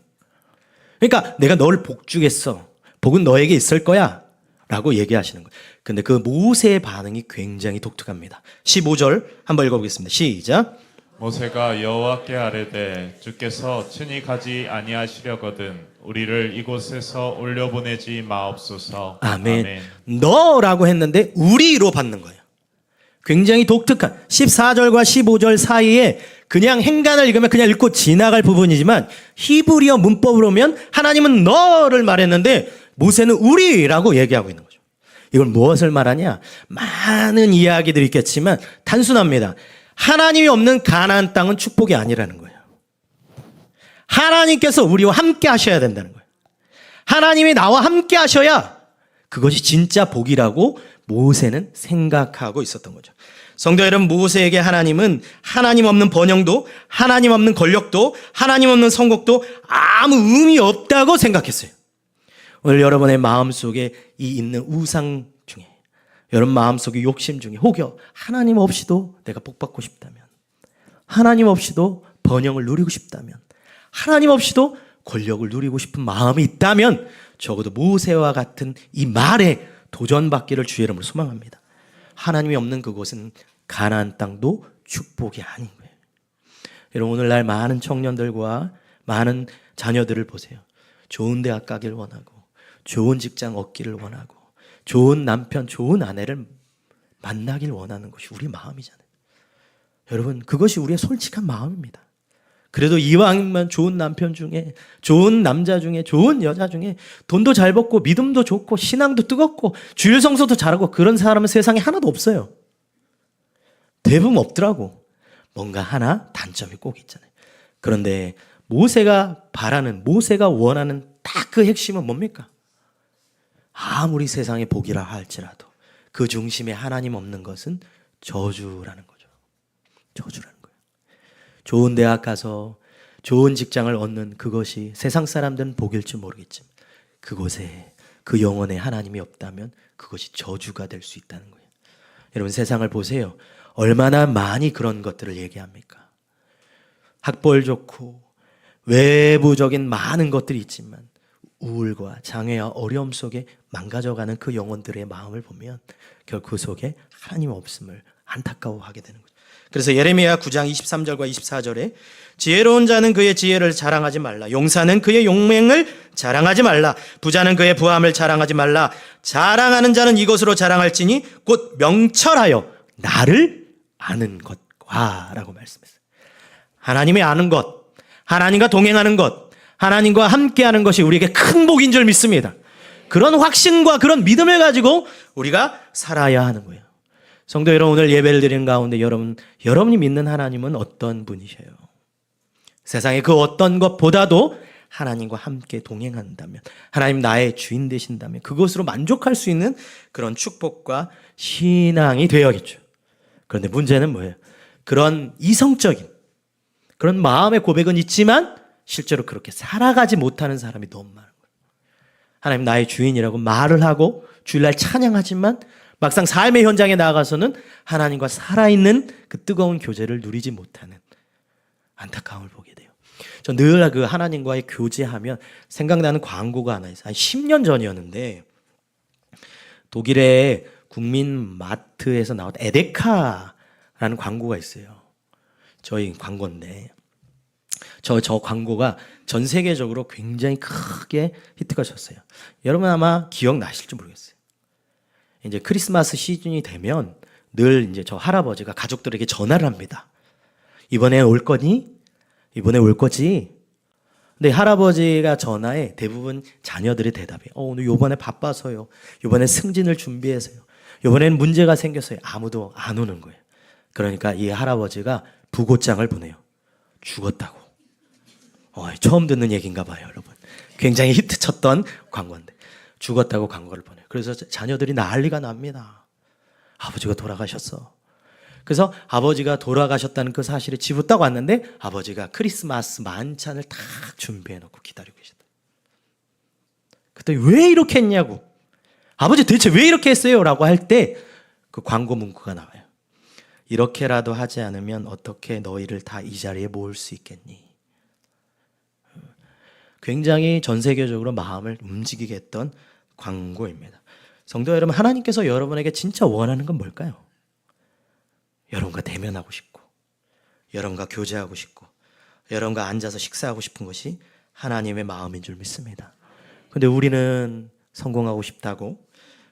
그러니까 내가 너를 복주겠어. 복은 너에게 있을 거야. 라고 얘기하시는 거예요. 근데 그 모세의 반응이 굉장히 독특합니다. 15절 한번 읽어보겠습니다. 시작. 모세가 여호와께 아뢰되 주께서 친히 가지 아니하시려거든 우리를 이곳에서 올려보내지 마옵소서. 아멘. 너라고 했는데 우리로 받는 거예요. 굉장히 독특한 14절과 15절 사이에 그냥 행간을 읽으면 그냥 읽고 지나갈 부분이지만 히브리어 문법으로 보면 하나님은 너를 말했는데 모세는 우리라고 얘기하고 있는 거죠. 이건 무엇을 말하냐? 많은 이야기들이 있겠지만 단순합니다. 하나님이 없는 가나안 땅은 축복이 아니라는 거예요. 하나님께서 우리와 함께 하셔야 된다는 거예요. 하나님이 나와 함께 하셔야 그것이 진짜 복이라고 모세는 생각하고 있었던 거죠. 성도 여러분, 모세에게 하나님은 하나님 없는 번영도, 하나님 없는 권력도, 하나님 없는 선곡도 아무 의미 없다고 생각했어요. 오늘 여러분의 마음속에 이 있는 우상 중에, 여러분 마음속에 욕심 중에 혹여 하나님 없이도 내가 복받고 싶다면, 하나님 없이도 번영을 누리고 싶다면, 하나님 없이도 권력을 누리고 싶은 마음이 있다면 적어도 모세와 같은 이 말에 도전받기를 주의 이름으로 소망합니다. 하나님이 없는 그곳은 가나안 땅도 축복이 아닌 거예요. 여러분, 오늘날 많은 청년들과 많은 자녀들을 보세요. 좋은 대학 가길 원하고 좋은 직장 얻기를 원하고 좋은 남편, 좋은 아내를 만나길 원하는 것이 우리 마음이잖아요. 여러분, 그것이 우리의 솔직한 마음입니다. 그래도 이왕이면 좋은 남편 중에, 좋은 남자 중에, 좋은 여자 중에 돈도 잘 벌고 믿음도 좋고 신앙도 뜨겁고 주일 성소도 잘하고 그런 사람은 세상에 하나도 없어요. 대부분 없더라고. 뭔가 하나 단점이 꼭 있잖아요. 그런데 모세가 원하는 딱 그 핵심은 뭡니까? 아무리 세상의 복이라 할지라도 그 중심에 하나님 없는 것은 저주라는 거죠. 저주라는 거예요. 좋은 대학 가서 좋은 직장을 얻는 그것이 세상 사람들은 복일지 모르겠지만 그곳에 그 영혼에 하나님이 없다면 그것이 저주가 될 수 있다는 거예요. 여러분 세상을 보세요. 얼마나 많이 그런 것들을 얘기합니까? 학벌 좋고 외부적인 많은 것들이 있지만 우울과 장애와 어려움 속에 망가져가는 그 영혼들의 마음을 보면 결국 그 속에 하나님 없음을 안타까워하게 되는 거죠. 그래서 예레미야 9장 23절과 24절에 지혜로운 자는 그의 지혜를 자랑하지 말라. 용사는 그의 용맹을 자랑하지 말라. 부자는 그의 부함을 자랑하지 말라. 자랑하는 자는 이것으로 자랑할지니 곧 명철하여 나를 아는 것과 라고 말씀했어요. 하나님이 아는 것, 하나님과 동행하는 것, 하나님과 함께하는 것이 우리에게 큰 복인 줄 믿습니다. 그런 확신과 그런 믿음을 가지고 우리가 살아야 하는 거예요. 성도 여러분, 오늘 예배를 드리는 가운데 여러분이 믿는 하나님은 어떤 분이셔요? 세상의 그 어떤 것보다도 하나님과 함께 동행한다면, 하나님 나의 주인 되신다면 그것으로 만족할 수 있는 그런 축복과 신앙이 되어야겠죠. 그런데 문제는 뭐예요? 그런 이성적인 그런 마음의 고백은 있지만 실제로 그렇게 살아가지 못하는 사람이 너무 많은 거예요. 하나님 나의 주인이라고 말을 하고 주일날 찬양하지만 막상 삶의 현장에 나아가서는 하나님과 살아있는 그 뜨거운 교제를 누리지 못하는 안타까움을 보게 돼요. 저 늘 그 하나님과의 교제하면 생각나는 광고가 하나 있어요. 한 10년 전이었는데 독일의 국민 마트에서 나온 에데카라는 광고가 있어요. 저희 광고인데 저 광고가 전 세계적으로 굉장히 크게 히트가 쳤어요. 여러분 아마 기억나실지 모르겠어요. 이제 크리스마스 시즌이 되면 늘 이제 저 할아버지가 가족들에게 전화를 합니다. 이번에 올 거니? 이번에 올 거지? 근데 할아버지가 전화에 대부분 자녀들의 대답이 오늘 요번에 바빠서요. 요번에 승진을 준비해서요. 요번에는 문제가 생겼어요. 아무도 안 오는 거예요. 그러니까 이 할아버지가 부고장을 보내요. 죽었다고. 처음 듣는 얘기인가 봐요, 여러분. 굉장히 히트쳤던 광고인데 죽었다고 광고를 보내요. 그래서 자녀들이 난리가 납니다. 아버지가 돌아가셨어. 그래서 아버지가 돌아가셨다는 그 사실을 집에 딱 왔는데 아버지가 크리스마스 만찬을 딱 준비해 놓고 기다리고 계셨다. 그때 왜 이렇게 했냐고. 아버지 대체 왜 이렇게 했어요? 라고 할 때 그 광고 문구가 나와요. 이렇게라도 하지 않으면 어떻게 너희를 다 이 자리에 모을 수 있겠니? 굉장히 전 세계적으로 마음을 움직이게 했던 광고입니다. 성도 여러분, 하나님께서 여러분에게 진짜 원하는 건 뭘까요? 여러분과 대면하고 싶고 여러분과 교제하고 싶고 여러분과 앉아서 식사하고 싶은 것이 하나님의 마음인 줄 믿습니다. 그런데 우리는 성공하고 싶다고,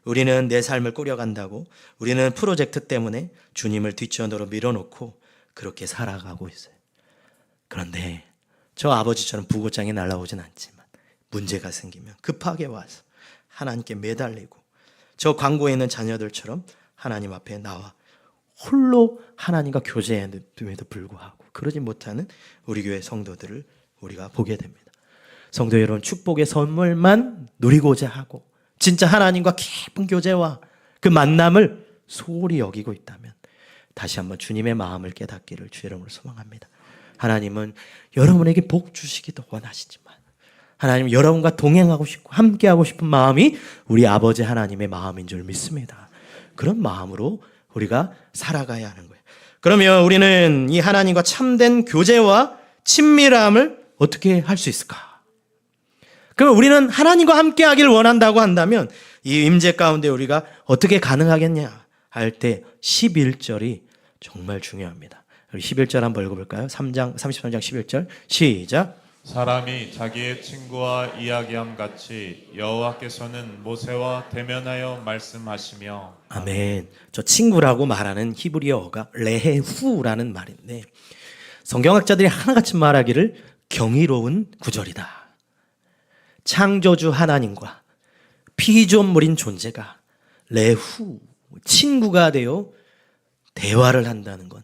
우리는 내 삶을 꾸려간다고, 우리는 프로젝트 때문에 주님을 뒷전으로 밀어놓고 그렇게 살아가고 있어요. 그런데 저 아버지처럼 부고장이 날아오진 않지만 문제가 생기면 급하게 와서 하나님께 매달리고 저 광고에 있는 자녀들처럼 하나님 앞에 나와 홀로 하나님과 교제함에도 불구하고 그러지 못하는 우리 교회 성도들을 우리가 보게 됩니다. 성도 여러분, 축복의 선물만 누리고자 하고 진짜 하나님과 깊은 교제와 그 만남을 소홀히 여기고 있다면 다시 한번 주님의 마음을 깨닫기를 주의 이름으로 소망합니다. 하나님은 여러분에게 복 주시기도 원하시지만 하나님은 여러분과 동행하고 싶고 함께하고 싶은 마음이 우리 아버지 하나님의 마음인 줄 믿습니다. 그런 마음으로 우리가 살아가야 하는 거예요. 그러면 우리는 이 하나님과 참된 교제와 친밀함을 어떻게 할 수 있을까? 그러면 우리는 하나님과 함께하기를 원한다고 한다면 이 임재 가운데 우리가 어떻게 가능하겠냐 할 때 11절이 정말 중요합니다. 우리 11절 한번 읽어볼까요? 33장 11절 시작. 사람이 자기의 친구와 이야기함 같이 여호와께서는 모세와 대면하여 말씀하시며. 아멘. 저 친구라고 말하는 히브리어가 레헤후라는 말인데 성경학자들이 하나같이 말하기를 경이로운 구절이다. 창조주 하나님과 피조물인 존재가 레후 친구가 되어 대화를 한다는 건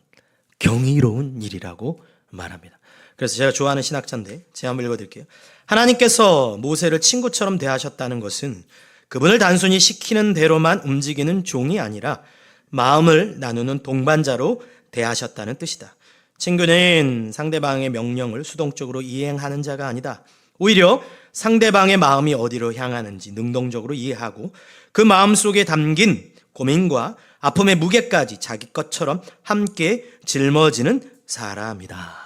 경이로운 일이라고 말합니다. 그래서 제가 좋아하는 신학자인데 제가 한번 읽어드릴게요. 하나님께서 모세를 친구처럼 대하셨다는 것은 그분을 단순히 시키는 대로만 움직이는 종이 아니라 마음을 나누는 동반자로 대하셨다는 뜻이다. 친구는 상대방의 명령을 수동적으로 이행하는 자가 아니다. 오히려 상대방의 마음이 어디로 향하는지 능동적으로 이해하고 그 마음 속에 담긴 고민과 아픔의 무게까지 자기 것처럼 함께 짊어지는 사람이다.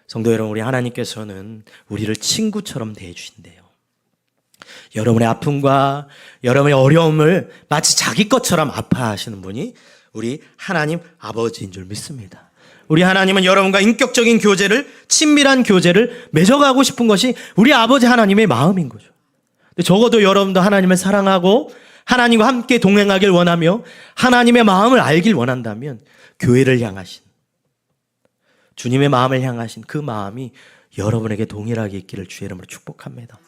성도 여러분, 우리 하나님께서는 우리를 친구처럼 대해주신대요. 여러분의 아픔과 여러분의 어려움을 마치 자기 것처럼 아파하시는 분이 우리 하나님 아버지인 줄 믿습니다. 우리 하나님은 여러분과 인격적인 교제를, 친밀한 교제를 맺어가고 싶은 것이 우리 아버지 하나님의 마음인 거죠. 적어도 여러분도 하나님을 사랑하고 하나님과 함께 동행하길 원하며 하나님의 마음을 알길 원한다면 교회를 향하신, 주님의 마음을 향하신 그 마음이 여러분에게 동일하게 있기를 주의 이름으로 축복합니다.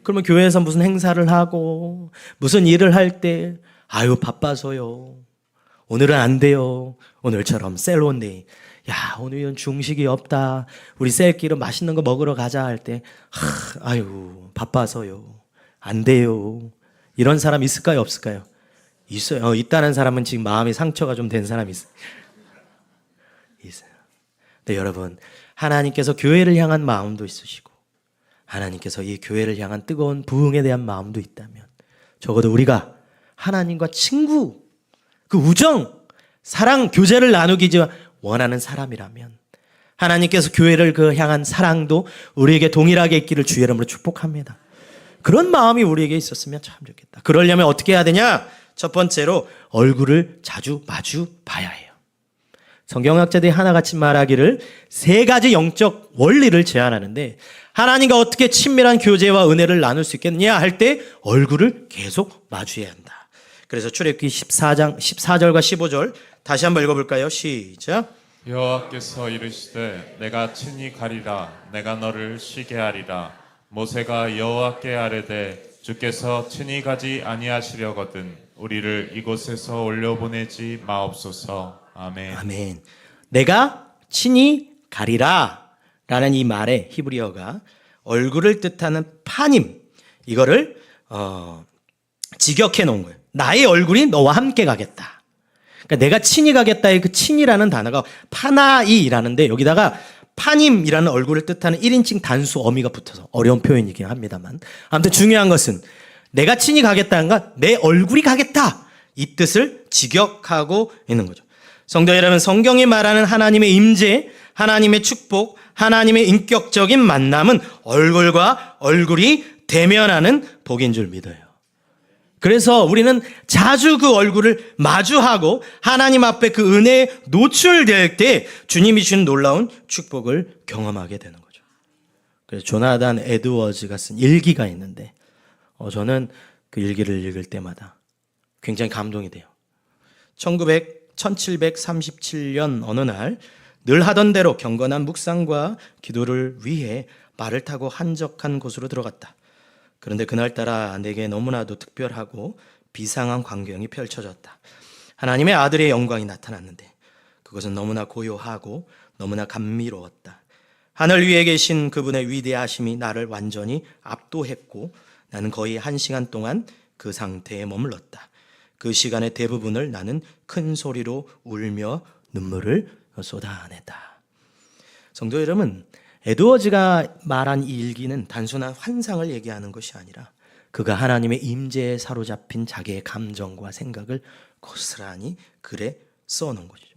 그러면 교회에서 무슨 행사를 하고 무슨 일을 할 때 아유 바빠서요, 오늘은 안 돼요, 오늘처럼 셀론데이, 야 오늘은 중식이 없다, 우리 셀끼리 맛있는 거 먹으러 가자 할 때 아유 바빠서요, 안 돼요, 이런 사람 있을까요 없을까요? 있어요. 있다는 사람은 지금 마음이 상처가 좀 된 사람이 있어요. 근데 여러분, 하나님께서 교회를 향한 마음도 있으시고 하나님께서 이 교회를 향한 뜨거운 부흥에 대한 마음도 있다면 적어도 우리가 하나님과 친구, 그 우정, 사랑, 교제를 나누기 원하는 사람이라면 하나님께서 교회를 그 향한 사랑도 우리에게 동일하게 있기를 주의 이름으로 축복합니다. 그런 마음이 우리에게 있었으면 참 좋겠다. 그러려면 어떻게 해야 되냐? 첫 번째로 얼굴을 자주 마주 봐야 해요. 성경학자들이 하나같이 말하기를 세 가지 영적 원리를 제안하는데, 하나님과 어떻게 친밀한 교제와 은혜를 나눌 수 있겠느냐 할 때 얼굴을 계속 마주해야 한다. 그래서 출애굽기 14장 14절과 15절 다시 한번 읽어볼까요? 시작. 여호와께서 이르시되 내가 친히 가리라 내가 너를 쉬게 하리라. 모세가 여호와께 아뢰되 주께서 친히 가지 아니하시려거든 우리를 이곳에서 올려보내지 마옵소서. 아멘. 아멘. 내가 친히 가리라 라는 이 말의 히브리어가 얼굴을 뜻하는 파님, 이거를 직역해 놓은 거예요. 나의 얼굴이 너와 함께 가겠다. 그러니까 내가 친히 가겠다의 그 친이라는 단어가 파나이라는데, 여기다가 파님이라는 얼굴을 뜻하는 1인칭 단수 어미가 붙어서 어려운 표현이긴 합니다만, 아무튼 중요한 것은 내가 친히 가겠다는 건 내 얼굴이 가겠다, 이 뜻을 직역하고 있는 거죠. 성도 여러분, 성경이 말하는 하나님의 임재, 하나님의 축복, 하나님의 인격적인 만남은 얼굴과 얼굴이 대면하는 복인 줄 믿어요. 그래서 우리는 자주 그 얼굴을 마주하고 하나님 앞에 그 은혜에 노출될 때 주님이 주신 놀라운 축복을 경험하게 되는 거죠. 그래서 조나단 에드워즈가 쓴 일기가 있는데 저는 그 일기를 읽을 때마다 굉장히 감동이 돼요. 1737년 어느 날 늘 하던 대로 경건한 묵상과 기도를 위해 말을 타고 한적한 곳으로 들어갔다. 그런데 그날따라 내게 너무나도 특별하고 비상한 광경이 펼쳐졌다. 하나님의 아들의 영광이 나타났는데 그것은 너무나 고요하고 너무나 감미로웠다. 하늘 위에 계신 그분의 위대하심이 나를 완전히 압도했고 나는 거의 1시간 동안 그 상태에 머물렀다. 그 시간의 대부분을 나는 큰 소리로 울며 눈물을 쏟아냈다. 성도 여러분, 에드워즈가 말한 이 일기는 단순한 환상을 얘기하는 것이 아니라 그가 하나님의 임재에 사로잡힌 자기의 감정과 생각을 고스란히 글에 써놓은 것이죠.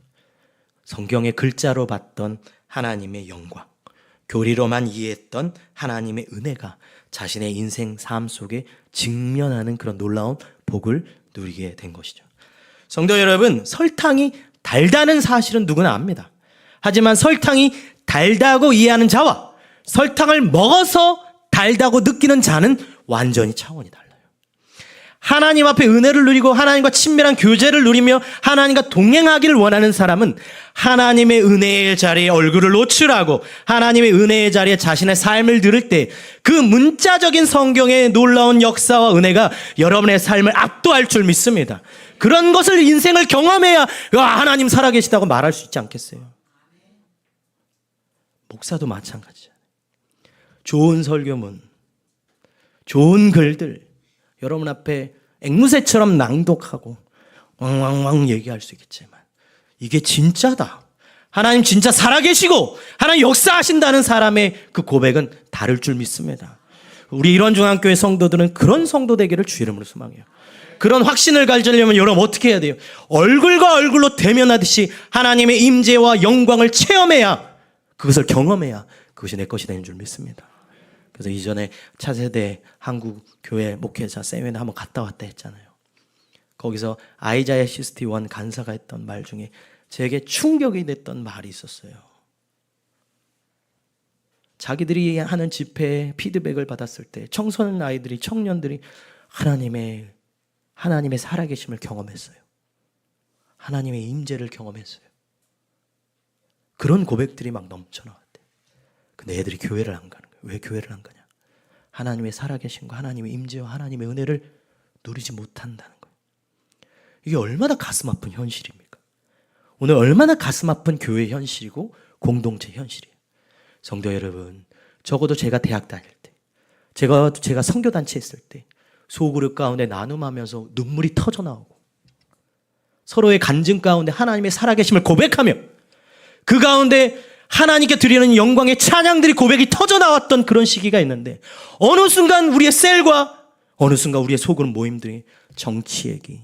성경의 글자로 봤던 하나님의 영광, 교리로만 이해했던 하나님의 은혜가 자신의 인생 삶 속에 직면하는 그런 놀라운 복을 누리게 된 것이죠. 성도 여러분, 설탕이 달다는 사실은 누구나 압니다. 하지만 설탕이 달다고 이해하는 자와 설탕을 먹어서 달다고 느끼는 자는 완전히 차원이 달라요. 하나님 앞에 은혜를 누리고 하나님과 친밀한 교제를 누리며 하나님과 동행하기를 원하는 사람은 하나님의 은혜의 자리에 얼굴을 노출하고 하나님의 은혜의 자리에 자신의 삶을 들을 때 그 문자적인 성경의 놀라운 역사와 은혜가 여러분의 삶을 압도할 줄 믿습니다. 그런 것을 인생을 경험해야 하나님 살아계시다고 말할 수 있지 않겠어요? 목사도 마찬가지잖아요. 좋은 설교문, 좋은 글들 여러분 앞에 앵무새처럼 낭독하고 왕왕왕 얘기할 수 있겠지만 이게 진짜다. 하나님 진짜 살아계시고 하나님 역사하신다는 사람의 그 고백은 다를 줄 믿습니다. 우리 이런 중앙교회 성도들은 그런 성도 되기를 주 이름으로 소망해요. 그런 확신을 가지려면 여러분 어떻게 해야 돼요? 얼굴과 얼굴로 대면하듯이 하나님의 임재와 영광을 체험해야, 그것을 경험해야 그것이 내 것이 되는 줄 믿습니다. 그래서 이전에 차세대 한국 교회 목회자 세미나 한번 갔다 왔다 했잖아요. 거기서 아이자야 61 간사가 했던 말 중에 제게 충격이 됐던 말이 있었어요. 자기들이 하는 집회에 피드백을 받았을 때 청소년 아이들이, 청년들이 하나님의 살아계심을 경험했어요. 하나님의 임재를 경험했어요. 그런 고백들이 막 넘쳐나왔대. 근데 애들이 교회를 안 가는 거예요. 왜 교회를 안 가냐? 하나님의 살아계심과 하나님의 임재와 하나님의 은혜를 누리지 못한다는 거예요. 이게 얼마나 가슴 아픈 현실입니까? 오늘 얼마나 가슴 아픈 교회 현실이고 공동체 현실이에요. 성도 여러분, 적어도 제가 대학 다닐 때, 제가 선교단체 했을 때 소그룹 가운데 나눔하면서 눈물이 터져 나오고 서로의 간증 가운데 하나님의 살아계심을 고백하며 그 가운데 하나님께 드리는 영광의 찬양들이 고백이 터져 나왔던 그런 시기가 있는데 어느 순간 우리의 셀과 어느 순간 우리의 소그룹 모임들이 정치 얘기,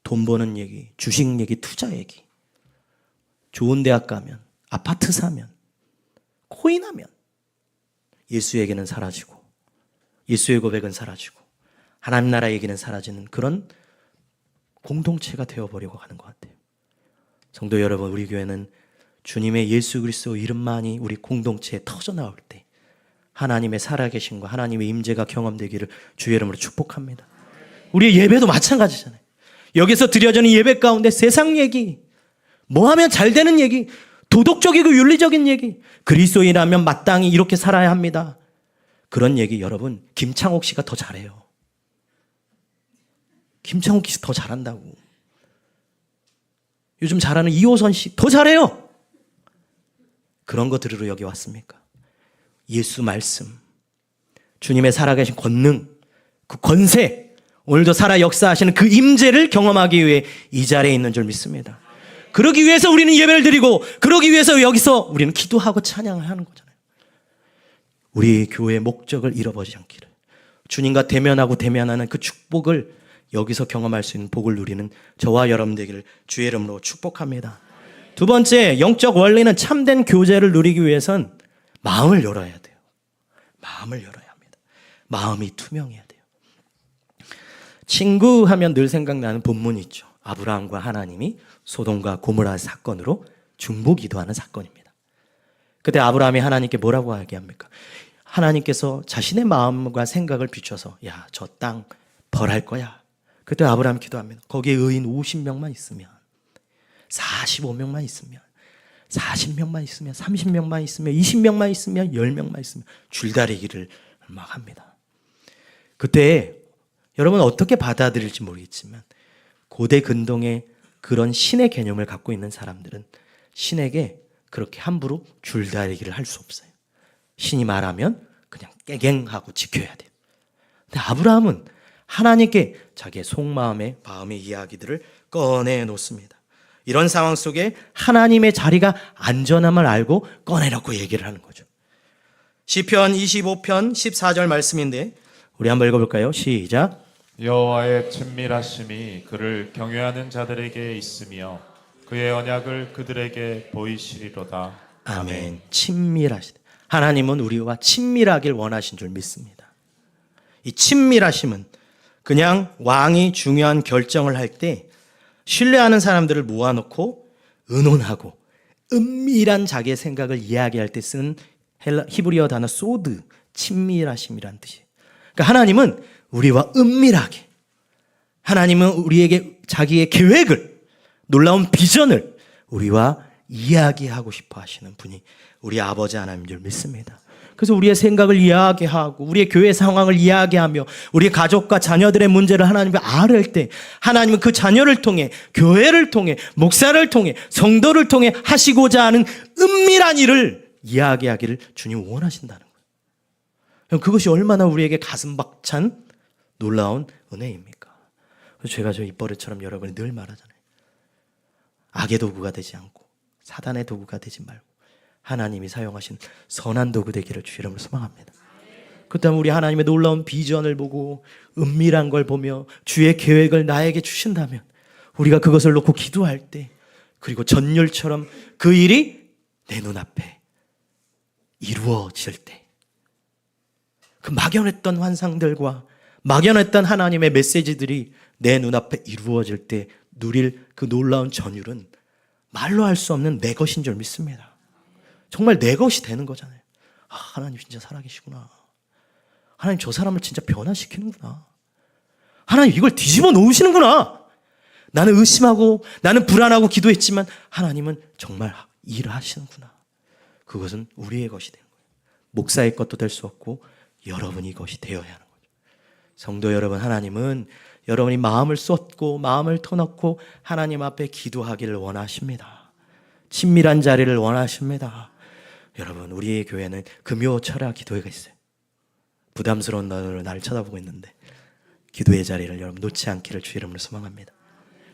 돈 버는 얘기, 주식 얘기, 투자 얘기, 좋은 대학 가면, 아파트 사면, 코인하면 예수에게는 사라지고 예수의 고백은 사라지고 하나님 나라 얘기는 사라지는 그런 공동체가 되어버리고 가는 것 같아요. 성도 여러분, 우리 교회는 주님의 예수 그리스도 이름만이 우리 공동체에 터져나올 때 하나님의 살아계심과 하나님의 임재가 경험되기를 주의 이름으로 축복합니다. 우리의 예배도 마찬가지잖아요. 여기서 드려지는 예배 가운데 세상 얘기, 뭐 하면 잘 되는 얘기, 도덕적이고 윤리적인 얘기, 그리스도인이라면 마땅히 이렇게 살아야 합니다. 그런 얘기 여러분 김창옥 씨가 더 잘해요. 김창옥 씨 더 잘한다고. 요즘 잘하는 이호선 씨 더 잘해요. 그런 거 들으러 여기 왔습니까? 예수 말씀, 주님의 살아계신 권능, 그 권세, 오늘도 살아 역사하시는 그 임재를 경험하기 위해 이 자리에 있는 줄 믿습니다. 그러기 위해서 우리는 예배를 드리고 그러기 위해서 여기서 우리는 기도하고 찬양을 하는 거잖아요. 우리 교회의 목적을 잃어버리지 않기를, 주님과 대면하는 그 축복을 여기서 경험할 수 있는 복을 누리는 저와 여러분 되기를 주의 이름으로 축복합니다. 두 번째, 영적 원리는 참된 교제를 누리기 위해선 마음을 열어야 돼요. 마음을 열어야 합니다. 마음이 투명해야 돼요. 친구 하면 늘 생각나는 본문이 있죠. 아브라함과 하나님이 소돔과 고모라 사건으로 중보기도하는 사건입니다. 그때 아브라함이 하나님께 뭐라고 얘기합니까? 하나님께서 자신의 마음과 생각을 비춰서 야, 저 땅 벌할 거야. 그때 아브라함이 기도합니다. 거기에 의인 50명만 있으면, 45명만 있으면, 40명만 있으면, 30명만 있으면, 20명만 있으면, 10명만 있으면 줄다리기를 막 합니다. 그때 여러분 어떻게 받아들일지 모르겠지만 고대 근동의 그런 신의 개념을 갖고 있는 사람들은 신에게 그렇게 함부로 줄다리기를 할 수 없어요. 신이 말하면 그냥 깨갱하고 지켜야 돼요. 근데 아브라함은 하나님께 자기의 속마음의 마음의 이야기들을 꺼내 놓습니다. 이런 상황 속에 하나님의 자리가 안전함을 알고 꺼내놓고 얘기를 하는 거죠. 시편 25편 14절 말씀인데 우리 한번 읽어볼까요? 시작. 여호와의 친밀하심이 그를 경외하는 자들에게 있으며 그의 언약을 그들에게 보이시리로다. 아멘. 친밀하시다. 하나님은 우리와 친밀하길 원하신 줄 믿습니다. 이 친밀하심은 그냥 왕이 중요한 결정을 할 때 신뢰하는 사람들을 모아놓고 의논하고 은밀한 자기의 생각을 이야기할 때 쓰는 히브리어 단어 소드, 친밀하심이란 뜻이에요. 그러니까 하나님은 우리와 은밀하게 하나님은 우리에게 자기의 계획을, 놀라운 비전을 우리와 이야기하고 싶어 하시는 분이 우리 아버지 하나님인 줄 믿습니다. 그래서 우리의 생각을 이야기하고 우리의 교회 상황을 이야기하며 우리 가족과 자녀들의 문제를 하나님께 아뢰을 때 하나님은 그 자녀를 통해, 교회를 통해, 목사를 통해, 성도를 통해 하시고자 하는 은밀한 일을 이야기하기를 주님 원하신다는 거예요. 그것이 얼마나 우리에게 가슴 벅찬 놀라운 은혜입니까? 그래서 제가 저 입버릇처럼 여러분이 늘 말하잖아요. 악의 도구가 되지 않고 사단의 도구가 되지 말고 하나님이 사용하신 선한 도구 되기를 주 이름으로 소망합니다. 그렇다면 우리 하나님의 놀라운 비전을 보고 은밀한 걸 보며 주의 계획을 나에게 주신다면 우리가 그것을 놓고 기도할 때, 그리고 전율처럼 그 일이 내 눈앞에 이루어질 때, 그 막연했던 환상들과 막연했던 하나님의 메시지들이 내 눈앞에 이루어질 때 누릴 그 놀라운 전율은 말로 할 수 없는 내 것인 줄 믿습니다. 정말 내 것이 되는 거잖아요. 아, 하나님 진짜 살아계시구나. 하나님 저 사람을 진짜 변화시키는구나. 하나님 이걸 뒤집어 놓으시는구나. 나는 의심하고 나는 불안하고 기도했지만 하나님은 정말 일을 하시는구나. 그것은 우리의 것이 되는 거예요. 목사의 것도 될 수 없고 여러분이 것이 되어야 하는 거죠. 성도 여러분, 하나님은 여러분이 마음을 쏟고 마음을 터놓고 하나님 앞에 기도하기를 원하십니다. 친밀한 자리를 원하십니다. 여러분, 우리 교회는 금요 철야 기도회가 있어요. 부담스러운 눈으로 나를 쳐다보고 있는데 기도의 자리를 여러분 놓지 않기를 주 이름으로 소망합니다.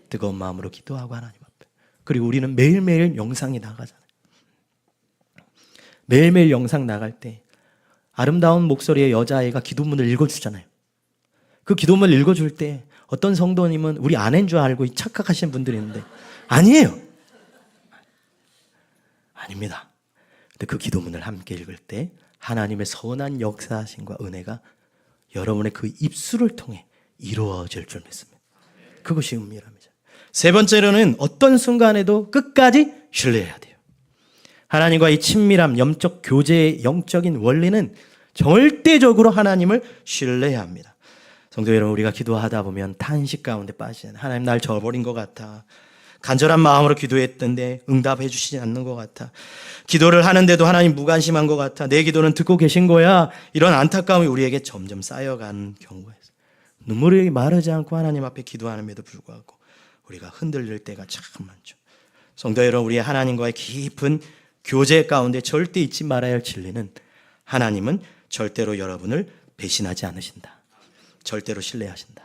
뜨거운 마음으로 기도하고 하나님 앞에. 그리고 우리는 매일매일 영상이 나가잖아요. 매일매일 영상 나갈 때 아름다운 목소리의 여자아이가 기도문을 읽어주잖아요. 그 기도문을 읽어줄 때 어떤 성도님은 우리 아내인 줄 알고 착각하시는 분들이 있는데 아니에요. 아닙니다. 근데 그 기도문을 함께 읽을 때 하나님의 선한 역사하심과 은혜가 여러분의 그 입술을 통해 이루어질 줄 믿습니다. 그것이 은밀함이죠. 세 번째로는 어떤 순간에도 끝까지 신뢰해야 돼요. 하나님과의 친밀함, 영적 교제의 영적인 원리는 절대적으로 하나님을 신뢰해야 합니다. 성도 여러분, 우리가 기도하다 보면 탄식 가운데 빠지는, 하나님 날 저버린 것 같아. 간절한 마음으로 기도했던데 응답해 주시지 않는 것 같아. 기도를 하는데도 하나님 무관심한 것 같아. 내 기도는 듣고 계신 거야. 이런 안타까움이 우리에게 점점 쌓여가는 경우가 있어요. 눈물이 마르지 않고 하나님 앞에 기도하는데도 불구하고 우리가 흔들릴 때가 참 많죠. 성도 여러분, 우리의 하나님과의 깊은 교제 가운데 절대 잊지 말아야 할 진리는 하나님은 절대로 여러분을 배신하지 않으신다. 절대로 신뢰하신다.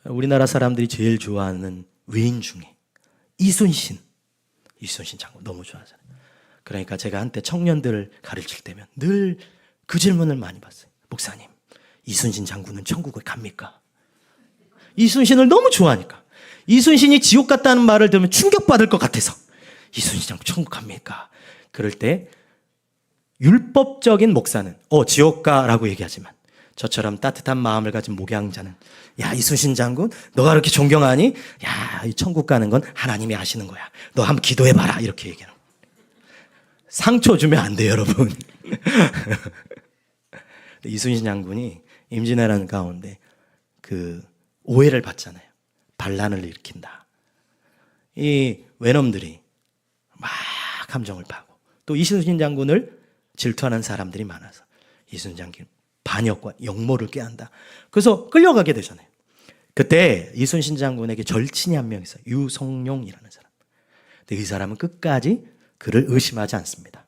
우리나라 사람들이 제일 좋아하는 외인 중에 이순신 장군 너무 좋아하잖아요. 그러니까 제가 한때 청년들을 가르칠 때면 늘 그 질문을 많이 받았어요. 목사님, 이순신 장군은 천국에 갑니까? 이순신을 너무 좋아하니까. 이순신이 지옥 갔다는 말을 들으면 충격받을 것 같아서 이순신 장군 천국 갑니까? 그럴 때 율법적인 목사는 지옥 가라고 얘기하지만 저처럼 따뜻한 마음을 가진 목양자는 야, 이순신 장군 너가 그렇게 존경하니? 야, 이 천국 가는 건 하나님이 아시는 거야. 너 한번 기도해봐라. 이렇게 얘기하는 거예요. 상처 주면 안 돼요, 여러분. 이순신 장군이 임진왜란 가운데 그 오해를 받잖아요. 반란을 일으킨다. 이 외놈들이 막 감정을 파고 또 이순신 장군을 질투하는 사람들이 많아서 이순신 장군 반역과 역모를 꾀한다. 그래서 끌려가게 되잖아요. 그때 이순신 장군에게 절친이 한 명 있어요. 유성룡이라는 사람. 근데 이 사람은 끝까지 그를 의심하지 않습니다.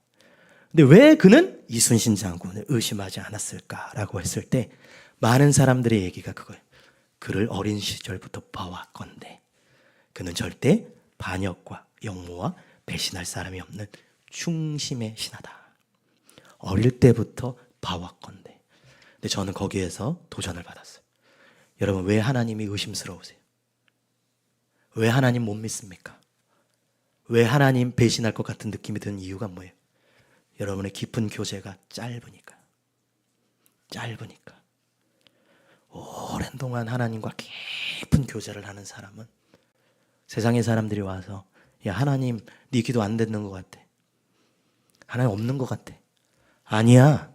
근데 왜 그는 이순신 장군을 의심하지 않았을까라고 했을 때 많은 사람들의 얘기가 그거예요. 그를 어린 시절부터 봐왔건대 그는 절대 반역과 역모와 배신할 사람이 없는 충심의 신하다. 어릴 때부터 봐왔건대. 근데 저는 거기에서 도전을 받았어요. 여러분, 왜 하나님이 의심스러우세요? 왜 하나님 못 믿습니까? 왜 하나님 배신할 것 같은 느낌이 드는 이유가 뭐예요? 여러분의 깊은 교제가 짧으니까. 오랜 동안 하나님과 깊은 교제를 하는 사람은 세상의 사람들이 와서 야, 하나님 네 기도 안 듣는 것 같아. 하나님 없는 것 같아. 아니야.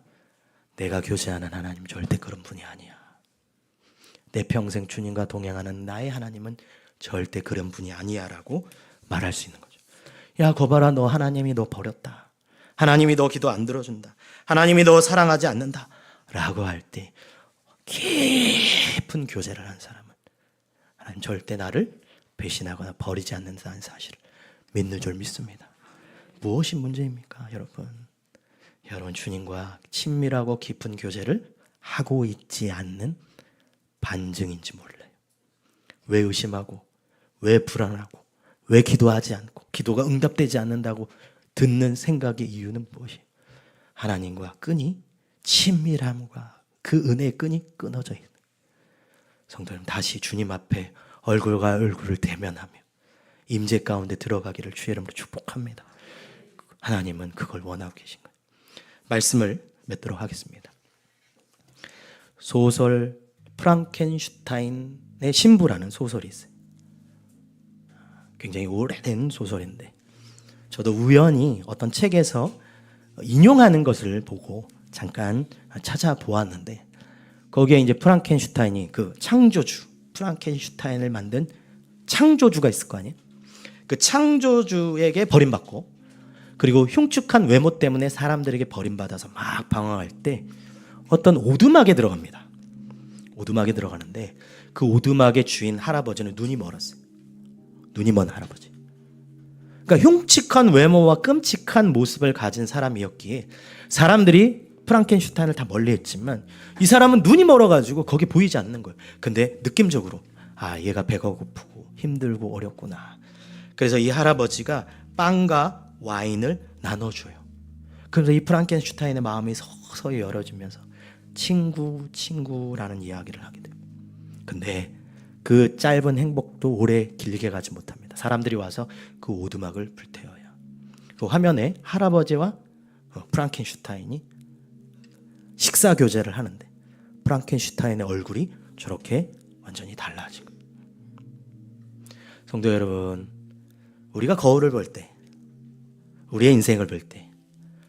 내가 교제하는 하나님 절대 그런 분이 아니야. 내 평생 주님과 동행하는 나의 하나님은 절대 그런 분이 아니야라고 말할 수 있는 거죠. 야, 거봐라, 너 하나님이 너 버렸다. 하나님이 너 기도 안 들어준다. 하나님이 너 사랑하지 않는다. 라고 할 때 깊은 교제를 한 사람은 하나님 절대 나를 배신하거나 버리지 않는다는 사실을 믿는 줄 믿습니다. 무엇이 문제입니까, 여러분? 여러분, 주님과 친밀하고 깊은 교제를 하고 있지 않는 반증인지 몰라요. 왜 의심하고, 왜 불안하고, 왜 기도하지 않고, 기도가 응답되지 않는다고 듣는 생각의 이유는 무엇이에요? 하나님과 끈이, 친밀함과 그 은혜의 끈이 끊어져 있는. 성도 여러분, 다시 주님 앞에 얼굴과 얼굴을 대면하며 임재 가운데 들어가기를 주의 이름으로 축복합니다. 하나님은 그걸 원하고 계신 거예요. 말씀을 맺도록 하겠습니다. 소설 프랑켄슈타인의 신부라는 소설이 있어요. 굉장히 오래된 소설인데 저도 우연히 어떤 책에서 인용하는 것을 보고 잠깐 찾아보았는데 거기에 이제 프랑켄슈타인이 그 창조주, 프랑켄슈타인을 만든 창조주가 있을 거 아니에요? 그 창조주에게 버림받고 그리고 흉측한 외모 때문에 사람들에게 버림받아서 막 방황할 때 어떤 오두막에 들어갑니다. 오두막에 들어가는데 그 오두막의 주인 할아버지는 눈이 멀었어요. 눈이 먼 할아버지. 그러니까 흉측한 외모와 끔찍한 모습을 가진 사람이었기에 사람들이 프랑켄슈타인을 다 멀리했지만 이 사람은 눈이 멀어가지고 거기 보이지 않는 거예요. 근데 느낌적으로 아, 얘가 배가 고프고 힘들고 어렵구나. 그래서 이 할아버지가 빵과 와인을 나눠줘요. 그래서 이 프랑켄슈타인의 마음이 서서히 열어지면서 친구라는 이야기를 하게 돼요. 근데 그 짧은 행복도 오래 길게 가지 못합니다. 사람들이 와서 그 오두막을 불태워요. 그 화면에 할아버지와 프랑켄슈타인이 식사 교제를 하는데 프랑켄슈타인의 얼굴이 저렇게 완전히 달라진 거예요. 성도 여러분, 우리가 거울을 볼 때, 우리의 인생을 볼 때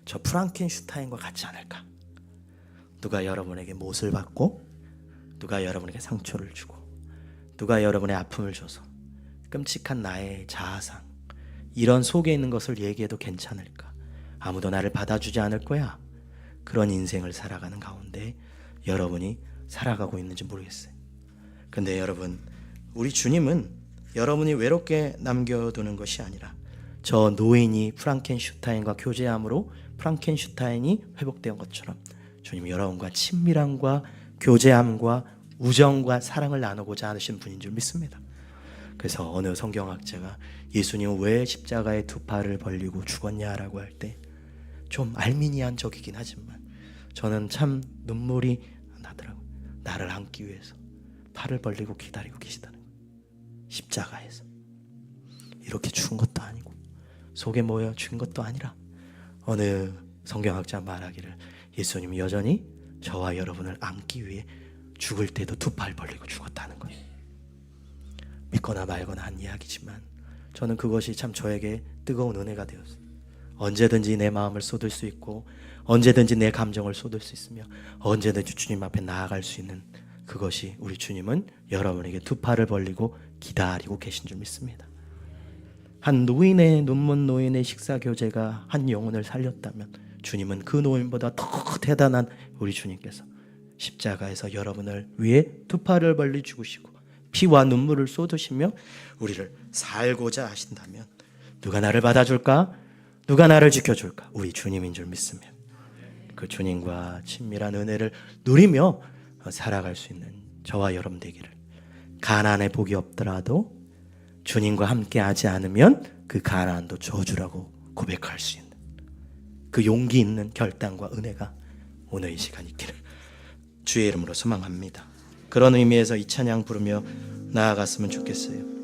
저 프랑켄슈타인과 같지 않을까? 누가 여러분에게 못을 받고 누가 여러분에게 상처를 주고 누가 여러분의 아픔을 줘서 끔찍한 나의 자아상 이런 속에 있는 것을 얘기해도 괜찮을까? 아무도 나를 받아주지 않을 거야. 그런 인생을 살아가는 가운데 여러분이 살아가고 있는지 모르겠어요. 근데 여러분, 우리 주님은 여러분이 외롭게 남겨두는 것이 아니라 저 노인이 프랑켄슈타인과 교제함으로 프랑켄슈타인이 회복된 것처럼 주님이 여러분과 친밀함과 교제함과 우정과 사랑을 나누고자 하시는 분인 줄 믿습니다. 그래서 어느 성경학자가 예수님은 왜 십자가에 두 팔을 벌리고 죽었냐라고 할 때 좀 알미니안 적이긴 하지만 저는 참 눈물이 나더라고요. 나를 안기 위해서 팔을 벌리고 기다리고 계시다는 거예요. 십자가에서 이렇게 죽은 것도 아니고 속에 모여 죽은 것도 아니라 어느 성경학자 말하기를 예수님이 여전히 저와 여러분을 안기 위해 죽을 때도 두 팔 벌리고 죽었다는 거예요. 믿거나 말거나 한 이야기지만 저는 그것이 참 저에게 뜨거운 은혜가 되었어요. 언제든지 내 마음을 쏟을 수 있고 언제든지 내 감정을 쏟을 수 있으며 언제든지 주님 앞에 나아갈 수 있는 그것이 우리 주님은 여러분에게 두 팔을 벌리고 기다리고 계신 줄 믿습니다. 한 노인의 눈먼 노인의 식사 교제가 한 영혼을 살렸다면 주님은 그 노인보다 더 대단한 우리 주님께서 십자가에서 여러분을 위해 두 팔을 벌리 죽으시고 피와 눈물을 쏟으시며 우리를 살고자 하신다면 누가 나를 받아줄까? 누가 나를 지켜줄까? 우리 주님인 줄 믿으면 그 주님과 친밀한 은혜를 누리며 살아갈 수 있는 저와 여러분 되기를. 가나안에 복이 없더라도 주님과 함께 하지 않으면 그 가나안도 저주라고 고백할 수 있는 그 용기 있는 결단과 은혜가 오늘 이 시간 있기를 주의 이름으로 소망합니다. 그런 의미에서 이 찬양 부르며 나아갔으면 좋겠어요.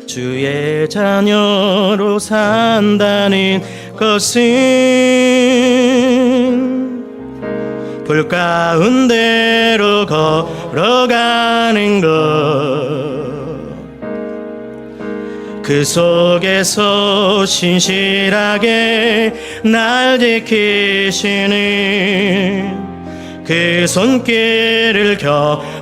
주의 자녀로 산다는 것은 불 가운데로 걸어가는 것, 그 속에서 신실하게 날 지키시는 그 손길을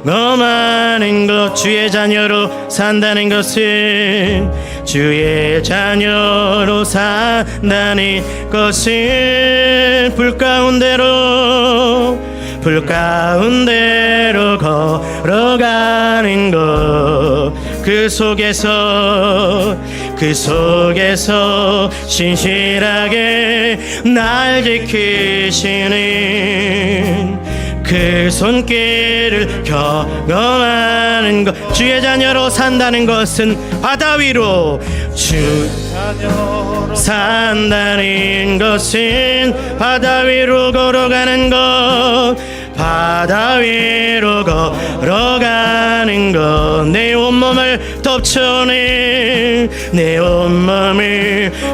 경험하는 것, 주의 자녀로 산다는 것은, 주의 자녀로 산다는 것은 불 가운데로 걸어가는 것, 그 속에서 신실하게 날 지키시는 그 손길을 경험하는 것, 주의 자녀로 산다는 것은 바다 위로 산다는 것은 바다 위로 걸어가는 것, 바다 위로 걸어가는 것, 내 온몸을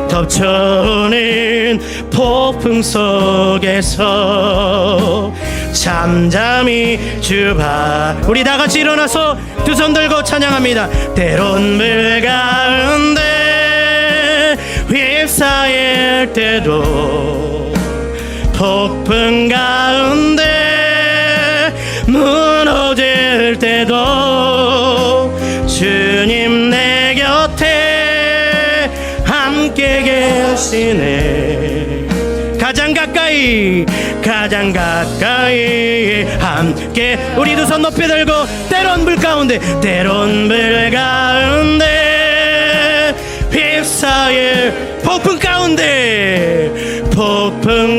덮쳐오는 폭풍 속에서 잠잠히 우리 다 같이 일어나서 두 손 들고 찬양합니다. 때론 물 가운데 휩싸일 때도, 폭풍 가운데 무너질 때도, 주님 내 곁에 함께 계시네. 가장 가까이 함께, 우리 두 손 높이 들고, 때론 물 가운데 휩싸일 폭풍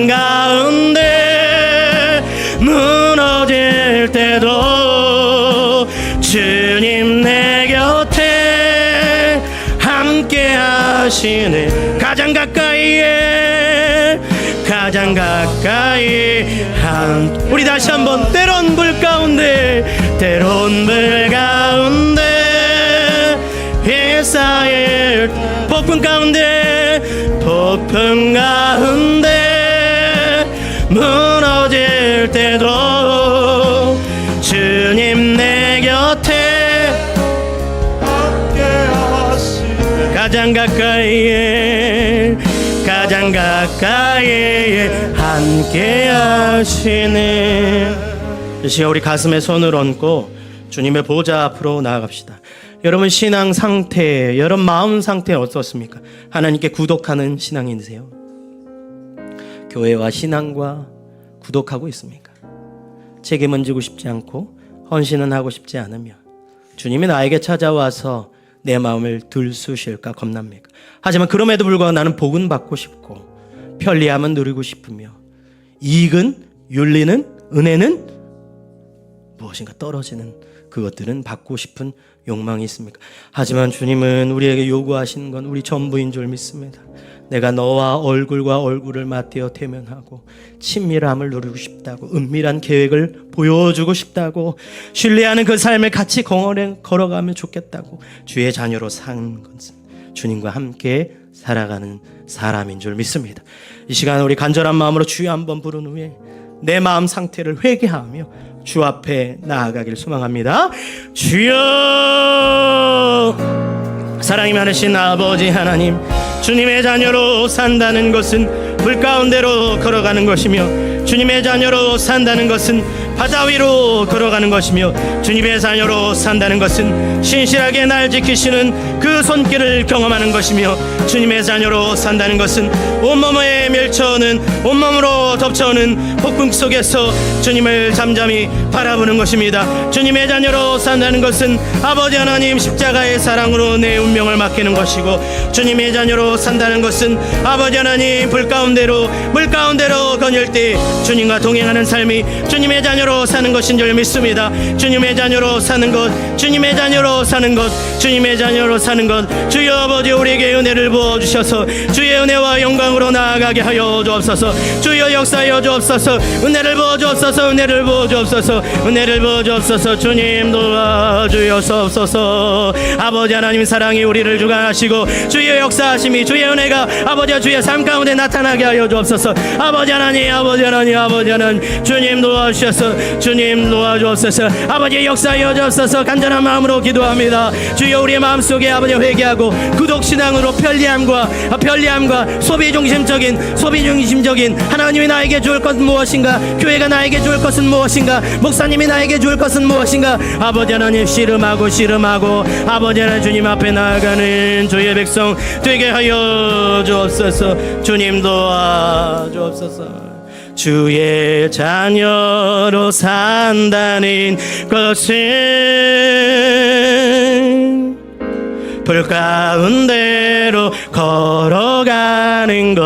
가운데 무너질 때도, 주님 내 곁에 함께 하시네. 가장 가까이 우리 다시 한번, 때론 물 가운데 휩싸일 폭풍 가운데 무너질 때도, 주님 내 곁에 함께 하시네. 가장 가까이에 함께 하시네. 이 시간 우리 가슴에 손을 얹고 주님의 보좌 앞으로 나아갑시다. 여러분 신앙 상태, 여러분 마음 상태 어떻습니까? 하나님께 구독하는 신앙인이세요? 교회와 신앙과 구독하고 있습니까? 책임은 지고 싶지 않고 헌신은 하고 싶지 않으며, 주님이 나에게 찾아와서 내 마음을 들쑤실까 겁납니까? 하지만 그럼에도 불구하고 나는 복은 받고 싶고 편리함은 누리고 싶으며, 이익은, 윤리는, 은혜는, 무엇인가 떨어지는 그것들은 받고 싶은 욕망이 있습니까? 하지만 주님은 우리에게 요구하시는 건 우리 전부인 줄 믿습니다. 내가 너와 얼굴과 얼굴을 맞대어 대면하고 친밀함을 누리고 싶다고, 은밀한 계획을 보여주고 싶다고, 신뢰하는 그 삶을 같이 걸어가면 좋겠다고, 주의 자녀로 사는 것은 주님과 함께 살아가는 사람인 줄 믿습니다. 이 시간 우리 간절한 마음으로 주여 한번 부른 후에 내 마음 상태를 회개하며 주 앞에 나아가길 소망합니다. 주여, 사랑이 많으신 아버지 하나님, 주님의 자녀로 산다는 것은 불 가운데로 걸어가는 것이며, 주님의 자녀로 산다는 것은 바다 위로 걸어가는 것이며, 주님의 자녀로 산다는 것은 신실하게 날 지키시는 그 손길을 경험하는 것이며, 주님의 자녀로 산다는 것은 온몸에 온몸으로 덮쳐오는 폭풍 속에서 주님을 잠잠히 바라보는 것입니다. 주님의 자녀로 산다는 것은 아버지 하나님 십자가의 사랑으로 내 운명을 맡기는 것이고, 주님의 자녀로 산다는 것은 아버지 하나님 물 가운데로 거닐 때 주님과 동행하는 삶이 주님의 자녀로 사는 것인 줄 믿습니다. 주님의 자녀로 사는 것, 주님의 자녀로 사는 것, 주님의 자녀로 사는 것, 주여 아버지 우리에게 은혜를 부어주셔서 주의 은혜와 영광으로 나아가게 하여 주옵소서. 주여 역사하여 주옵소서. 은혜를 부어주옵소서. 은혜를 부어주옵소서. 은혜를 부어주옵소서. 주님 도와주옵소서. 아버지 하나님 사랑이 우리를 주관하시고 주의 역사하심이, 주의 은혜가 아버지와 주의 삶 가운데 나타나게 하여 주옵소서. 아버지 하나님 주님 도와주셔서, 주님 도와주옵소서. 아버지 역사하여 주옵소서. 간절한 간절한 마음으로 기도합니다. 주여 우리의 마음속에 아버지 회개하고 구독신앙으로 편리함과 소비 중심적인 하나님이 나에게 주을 것은 무엇인가, 교회가 나에게 주을 것은 무엇인가, 목사님이 나에게 주을 것은 무엇인가, 아버지 하나님 씨름하고 아버지 하나님 주님 앞에 나아가는 주의 백성 되게 하여 주옵소서. 주님 도와주옵소서. 주의 자녀로 산다는 것은 불 가운데로 걸어가는 것,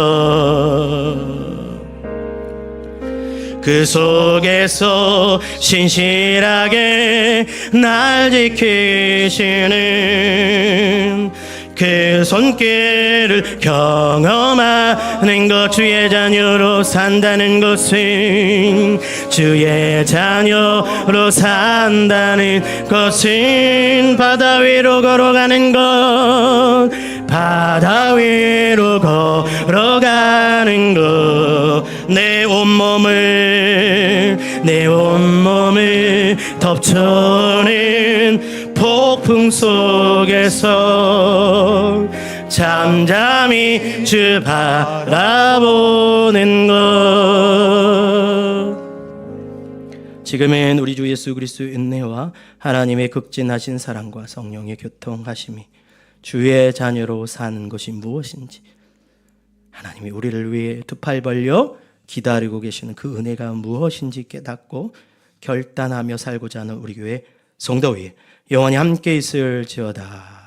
그 속에서 신실하게 날 지키시는 그 손길을 경험하는 것, 주의 자녀로 산다는 것은, 주의 자녀로 산다는 것은 바다 위로 걸어가는 것, 바다 위로 걸어가는 것, 내 온몸을 덮쳐는 폭풍 속에서 잠잠히 주 바라보는 것. 지금은 우리 주 예수 그리스도의 은혜와 하나님의 극진하신 사랑과 성령의 교통하심이 주의 자녀로 사는 것이 무엇인지, 하나님이 우리를 위해 두 팔 벌려 기다리고 계시는 그 은혜가 무엇인지 깨닫고 결단하며 살고자 하는 우리 교회 성도 위에 영원히 함께 있을지어다.